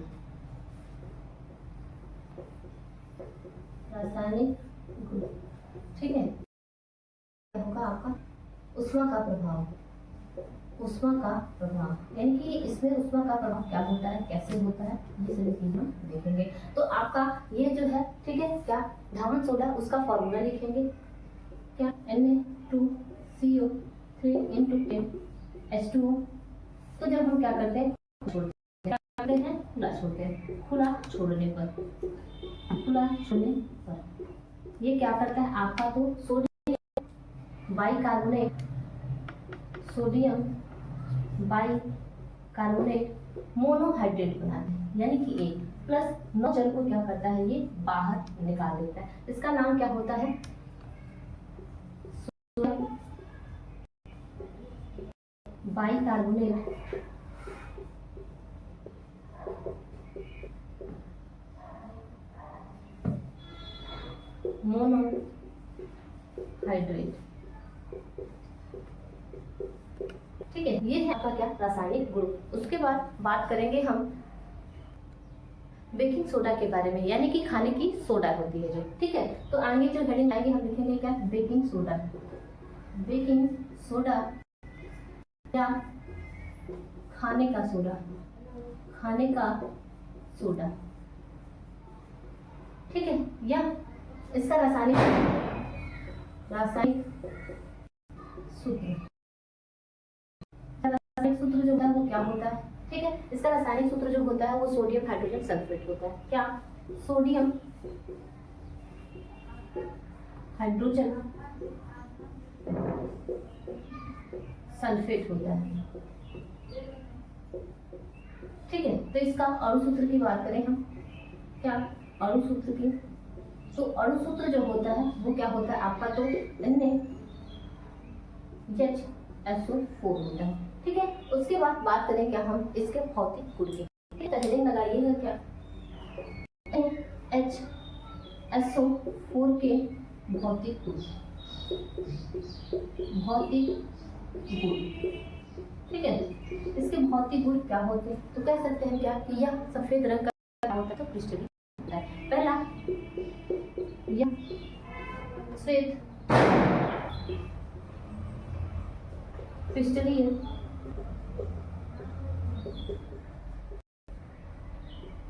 S1: रासायनिक गुण, ठीक है। होगा आपका उष्मा का प्रभाव, उष्मा का प्रभाव, यानी कि इसमें उष्मा का प्रभाव क्या होता है, कैसे होता है, ये सभी चीजें हम देखेंगे। तो आपका ये जो है, ठीक है, क्या धावन सोडा, उसका फॉर्मूला लिखेंगे क्या, Na2CO3 इंटू 10H2O। तो जब हम क्या करते हैं, क्या करते हैं, खुला छोड़ते हैं, खुला छोड़ने पर, खुला छोड़ने पर ये क्या करता है आपका, तो sodium bicarbonate, sodium bicarbonate monohydrate बनाते हैं, यानी कि एक प्लस 9 जल को क्या करता है, ये बाहर निकाल देता है। इसका नाम क्या होता है, सोडियम बाइकार्बोनेट मोनोहाइड्रेट, ठीक है। ये है आपका क्या, रासायनिक गुण। उसके बाद बात करेंगे हम बेकिंग सोडा के बारे में, यानी कि खाने की सोडा होती है जो, ठीक है। तो आगे जो हेडिंग आएगी हम लिखेंगे क्या, बेकिंग सोडा, बेकिंग सोडा या खाने का सोडा, खाने का सोडा, ठीक है। या इसका रासायनिक सूत्र, रासायनिक सूत्र जो होता है वो क्या होता है, ठीक है। इसका रासायनिक सूत्र जो होता है वो सोडियम हाइड्रोजन सल्फेट होता है, क्या, सोडियम हाइड्रोजन सल्फेट होता है, ठीक है। तो इसका अणु सूत्र की बात करें हम, क्या, अणु सूत्र की, तो अणु सूत्र जो होता है वो क्या होता है आपका, तो NaHSO4 होता है, ठीक है। उसके बाद बात करें क्या हम, इसके भौतिक गुण की, ठीक है। हेडिंग लगाइएगा क्या, SO4 के भौतिक गुण, भौतिक गुण, ठीक है। इसके भौतिक गुण क्या होते हैं, तो कह सकते हैं क्या कि यह सफेद रंग का क्या होता है, तो क्रिस्टलीन होता है। पहला, यह श्वेत क्रिस्टलीन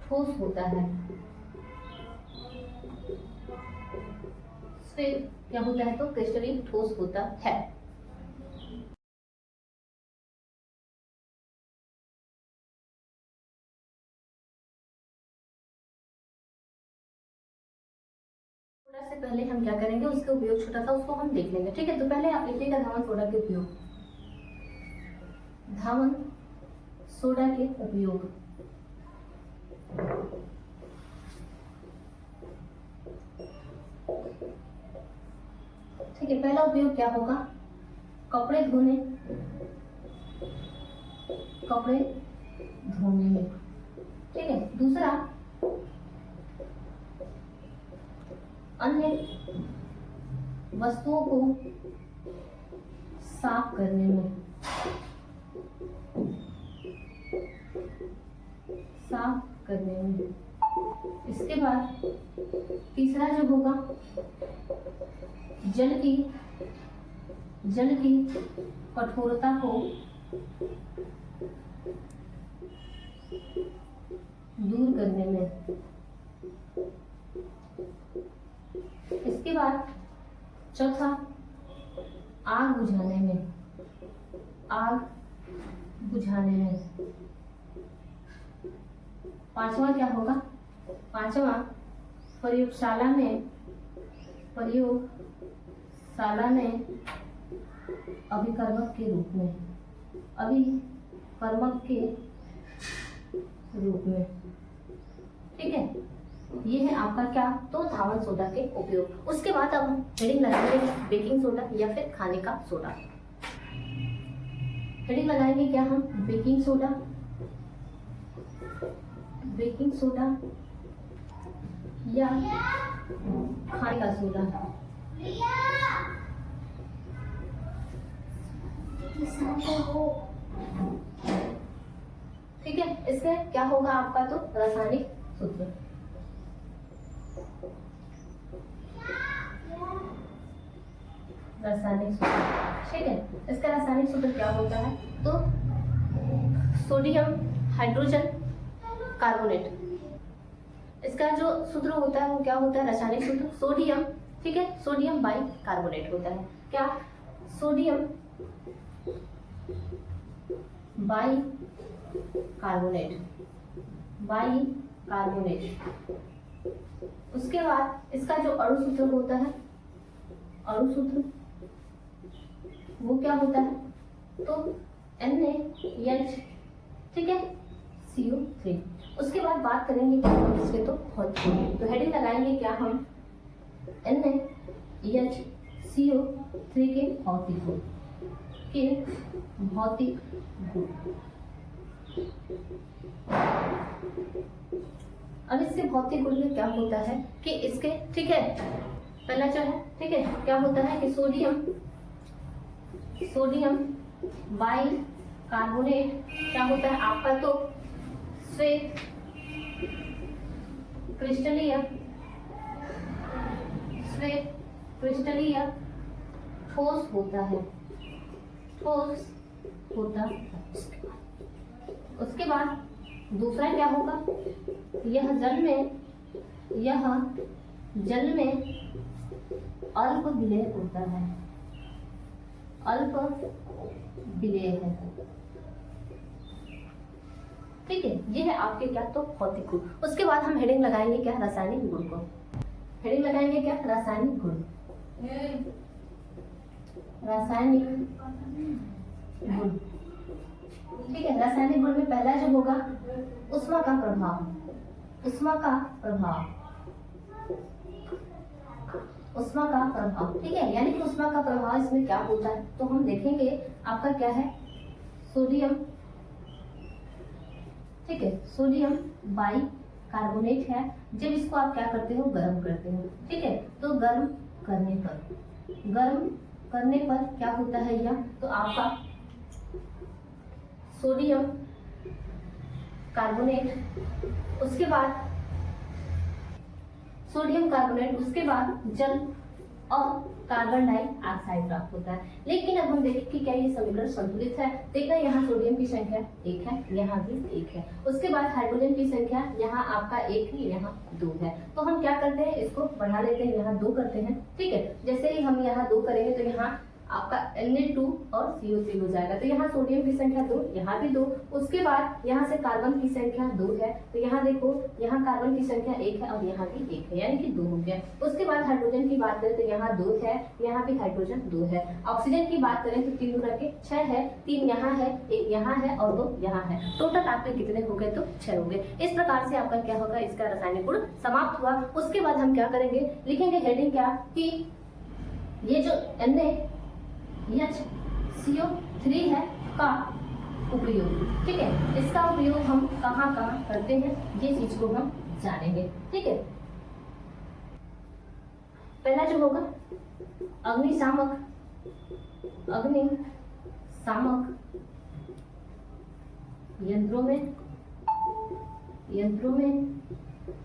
S1: ठोस होता है। श्वेत क्या होता है, तो क्रिस्टलीन ठोस होता है। सोडा से पहले हम क्या करेंगे, उसके उपयोग छोटा सा उसको हम देख लेंगे, ठीक है। तो पहले आप लिखिएगा धावन सोडा के उपयोग, धावन सोडा के उपयोग। ठीक है, पहला उपयोग क्या होगा, कपड़े धोने, कपड़े धोने में, ठीक है। दूसरा, अन्य वस्तुओं को साफ करने में, साफ करने में। इसके बाद तीसरा जो होगा, जल की कठोरता को दूर करने में। इसके बाद चौथा, आग बुझाने में, आग बुझाने में। पांचवा क्या होगा, पांचवा, प्रयोगशाला में, प्रयोगशाला में अभिकर्मक के रूप में, अभिकर्मक के रूप में, ठीक है। ये है आपका क्या, तो धावन सोडा के उपयोग। उसके बाद अब हम हेडिंग लगाएंगे बेकिंग सोडा या फिर खाने का सोडा। हेडिंग लगाएंगे क्या हम, बेकिंग सोडा, बेकिंग सोडा या खाने का सोडा। ठीक है, इसमें क्या होगा आपका, तो रासायनिक सूत्र, रासायनिक सूत्र, ठीक है। इसका रासायनिक सूत्र क्या होता है, तो सोडियम हाइड्रोजन कार्बोनेट। इसका जो सूत्र होता है वो क्या होता है, रासायनिक सूत्र सोडियम, ठीक है, सोडियम बाई कार्बोनेट होता है। क्या, sodium by carbonate, by carbonate. उसके बाद इसका जो अणु सूत्र होता है, अणु सूत्र वो क्या होता है, तो NaH, ठीक है, CO3। उसके बाद बात करेंगे क्या हम इसके, तो भौतिक गुण। तो हेडिंग लगाएंगे क्या हम, NaH CO3 के भौतिक गुण, के भौतिक गुण। अब इसके भौतिक गुण में क्या होता है कि इसके, ठीक है, पहला जो है, ठीक है, क्या होता है कि सोडियम बाई कार्बोनेट क्या होता है आपका, तो श्वेत क्रिस्टलीय, श्वेत क्रिस्टलीय ठोस होता है, ठोस होता है। उसके बाद दूसरा क्या होगा, यह जल में अल्प विलेय होता है, अल्प विलेय है, ठीक है। ये है आपके क्या, तो भौतिक गुण। उसके बाद हम हेडिंग लगाएंगे क्या, रासायनिक गुण को। हेडिंग लगाएंगे क्या, रासायनिक गुण, रासायनिक गुण, ठीक है। रासायनिक गुण में पहला जो होगा, ऊष्मा का प्रभाव, ऊष्मा का प्रभाव, ऊष्मा का प्रभाव, ठीक है। यानी कि ऊष्मा का प्रभाव इसमें क्या होता है, तो हम देखेंगे आपका क्या है, सोडियम, ठीक है, सोडियम बाई कार्बोनेट है, जब इसको आप क्या करते हो, गर्म करते हो, ठीक है। तो गर्म करने पर क्या होता है यह, तो आपका सोडियम कार्बोनेट, उसके बाद सोडियम कार्बोनेट, उसके बाद जल और कार्बन डाइऑक्साइड प्राप्त होता है। लेकिन अब हम देखें कि क्या ये समीकरण संतुलित है। देखना यहाँ सोडियम की संख्या 1 है, यहाँ भी 1 है, उसके बाद हाइड्रोजन की संख्या यहाँ आपका 1 है, यहाँ 2 है। तो हम क्या करते हैं, इसको बढ़ा लेते हैं, यहाँ 2 करते हैं, ठीक है। जैसे ही हम यहाँ 2 करेंगे तो यहाँ आपका Na2 और CO3 हो जाएगा। तो यहाँ सोडियम की संख्या 2, यहाँ भी 2, उसके बाद यहाँ से कार्बन की संख्या 2 है, तो यहाँ देखो, यहाँ कार्बन की संख्या 1 है और यहाँ भी 1 है, यानी कि 2 हो गया। उसके बाद हाइड्रोजन की बात करें तो यहाँ 2 है, यहाँ भी हाइड्रोजन 2 है। ऑक्सीजन की बात करें तो 3 करके 6 है, 3 यहाँ है, 1 यहाँ है और 2 यहाँ है। टोटल आपके कितने हो गए, तो 6 हो गए। इस प्रकार से आपका क्या होगा, इसका रासायनिक गुण समाप्त हुआ। उसके बाद हम क्या करेंगे, लिखेंगे हेडिंग क्या, कि ये जो NaHCO3 है का उपयोग, ठीक है, इसका उपयोग हम कहाँ कहाँ करते हैं, ये चीज को हम जानेंगे, ठीक है। पहला जो होगा अग्निशामक यंत्रों में,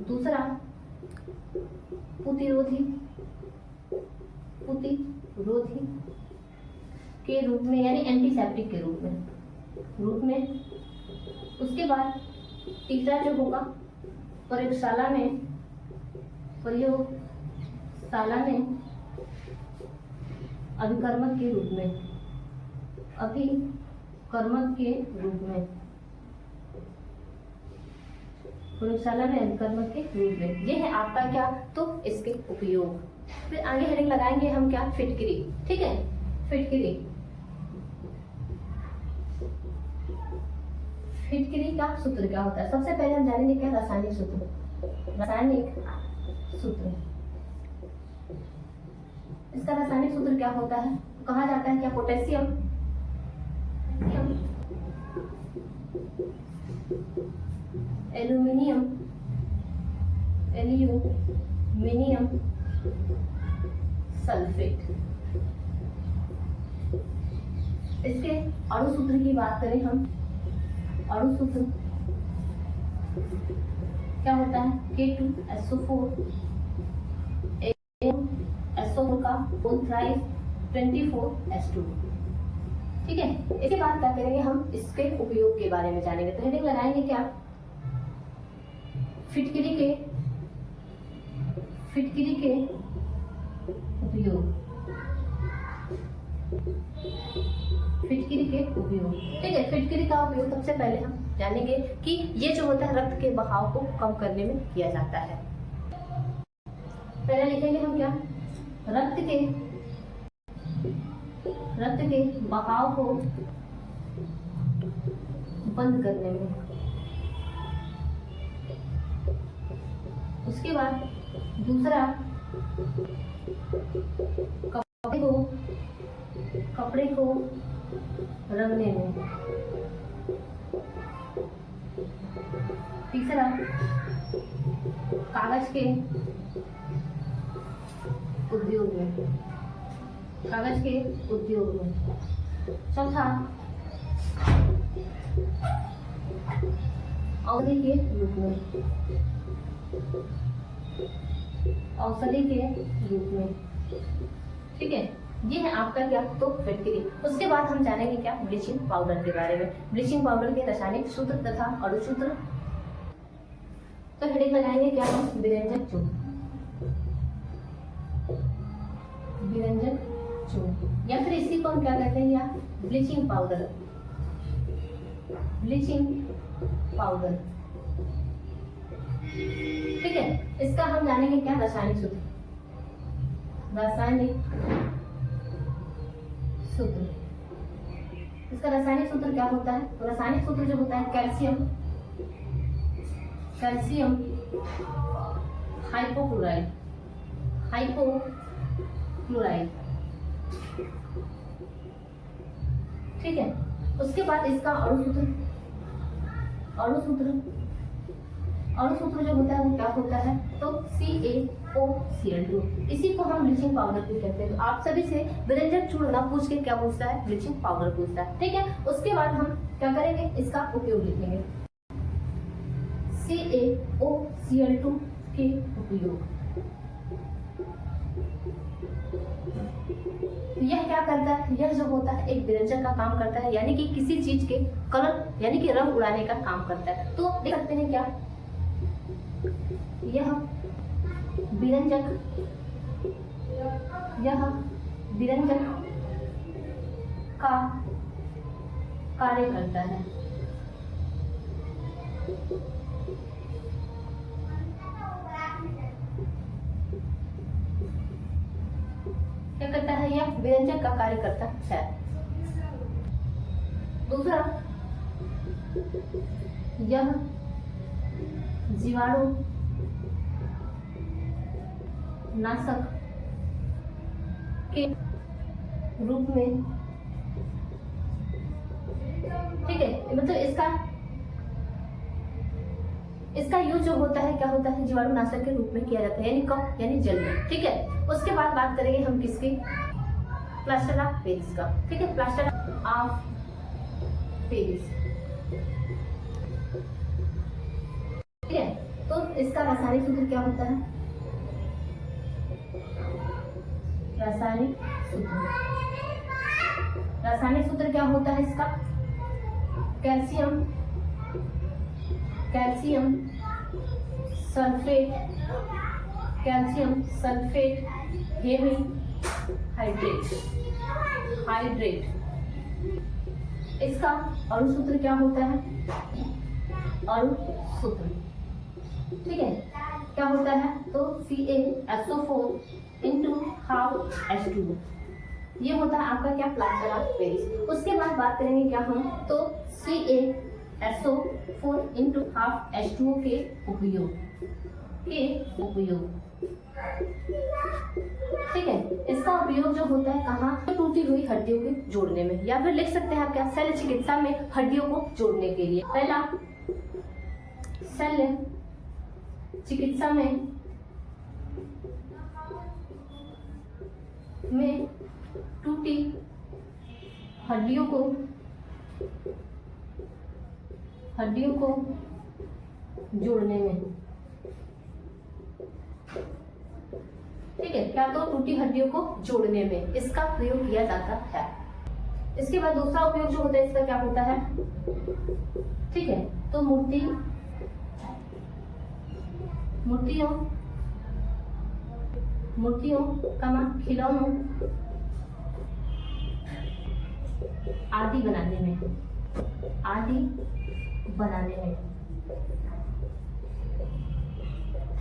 S1: दूसरा प्रतिरोधी के रूप में, यानी एंटीसेप्टिक के रूप में। उसके बाद तीसरा जो होगा प्रयोगशाला में अभिकर्मक के रूप में, प्रयोगशाला में अभिकर्मक के रूप में। ये है आपका क्या, तो इसके उपयोग। फिर आगे हेडिंग लगाएंगे हम क्या, फिटकरी, ठीक है। फिटकरी का सूत्र क्या होता है, सबसे पहले हम जानेंगे क्या, रासायनिक सूत्र। इसका रासायनिक सूत्र क्या होता है, कहा जाता है क्या, पोटेशियम एल्यूमिनियम सल्फेट। इसके अणु सूत्र की बात करें हम, अणु सूत्र क्या होता है, K2SO4 SO4 का होल थ्राइस 24S2, ठीक है। इसके बाद क्या करेंगे, हम इसके उपयोग के बारे में जानेंगे। तो हेडिंग लगाएंगे क्या, फिटकरी के उपयोग, ठीक है। फिटकरी का उपयोग सबसे पहले हम जानेंगे कि ये जो होता है रक्त के बहाव को कम करने में किया जाता है। पहले लिखेंगे हम क्या, रक्त के बहाव को बंद करने में। उसके बाद दूसरा, कपड़े को रंगने में। तीसरा, कागज के उद्योग में। चौथा, औषधि के रूप में, ठीक है। ये है आपका क्या, तो फिटकरी। उसके बाद हम जानेंगे क्या, ब्लीचिंग पाउडर के बारे में। ब्लीचिंग पाउडर के रासायनिक सूत्र तथा अणु सूत्र। तो हेडिंग लगाएंगे क्या, विरंजक चूर्ण, या फिर इसी को हम क्या कहते हैं, या ब्लीचिंग पाउडर, ठीक है। इसका हम जानेंगे क्या, रासायनिक सूत्र। इसका रासायनिक सूत्र क्या होता है, तो रासायनिक सूत्र जो होता है, कैल्शियम हाइपोक्लोराइड, ठीक है। उसके बाद इसका अणु सूत्र और सूत्र जो होता है वो क्या होता है, तो CaOCl2। इसी को हम ब्लीचिंग पाउडर भी कहते हैं। तो आप सभी से व्यंजक चूर्ण ना पूछ के क्या पूछता है, ब्लीचिंग पाउडर पूछता है, ठीक है। उसके बाद हम क्या करेंगे, इसका उपयोग लिखेंगे, CaOCl2 के उपयोग। यह क्या करता है, यह जो होता है एक व्यंजक का काम करता है, यानी कि किसी चीज के कलर यानी कि रंग उड़ाने का काम करता है। तो देख सकते हैं क्या, यह विरंजक का कार्य करता है। क्या करता है, यह विरंजक का कार्य करता है। दूसरा, यह जीवाणु नाशक के रूप में, ठीक है, मतलब इसका यूज जो होता है क्या होता है, जीवाणु नाशक के रूप में किया जाता है, यानी कब, यानी जल में, ठीक है। उसके बाद बात करेंगे हम किसकी, प्लास्टर ऑफ पेरिस का, ठीक है, प्लास्टर ऑफ पेरिस, ठीक है। तो इसका रासायनिक सूत्र क्या होता है, रासायनिक सूत्र क्या होता है इसका, कैल्शियम सल्फेट हेवी हाइड्रेट। इसका अणु सूत्र क्या होता है, अणु सूत्र, ठीक है, क्या होता है, तो CaSO4 into half H2O। ये होता है आपका क्या, प्लास्टर ऑफ पेरिस। उसके बाद बात करेंगे क्या हम, तो CaSO4 into half H2O के उपयोग, ठीक है। इसका उपयोग जो होता है कहाँ, तो टूटी हुई हड्डियों के जोड़ने में, या फिर लिख सकते हैं आप क्या, शल्य चिकित्सा में हड्डियों को जोड़ने के लिए। पहला, शल्य चिकित्सा में टूटी हड्डियों को जोड़ने में, ठीक है, क्या, तो टूटी हड्डियों को जोड़ने में इसका प्रयोग किया जाता है। इसके बाद दूसरा उपयोग जो होता है इसका क्या होता है, ठीक है, तो मूर्तियों खिलौनों आदि बनाने में,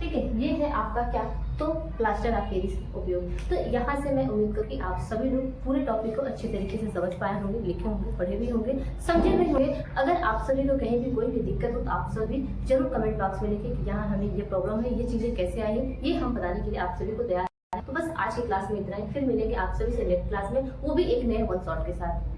S1: ठीक है। ये है आपका क्या, तो प्लास्टर ऑफ पेरिस उपयोग। तो यहाँ से मैं उम्मीद करती हूँ आप सभी लोग पूरे टॉपिक को अच्छे तरीके से समझ पाए होंगे, लिखे होंगे, पढ़े भी होंगे, समझे भी होंगे। अगर आप सभी को कहीं भी कोई भी दिक्कत हो तो आप सभी जरूर कमेंट बॉक्स में लिखें कि यहाँ हमें ये प्रॉब्लम है, ये चीजें कैसे आई है, ये हम बताने के लिए आप सभी को तैयार है। तो बस आज की क्लास में इतना ही, फिर मिलेंगे आप सभी से नेक्स्ट क्लास में, वो भी एक नए वन शॉट के साथ।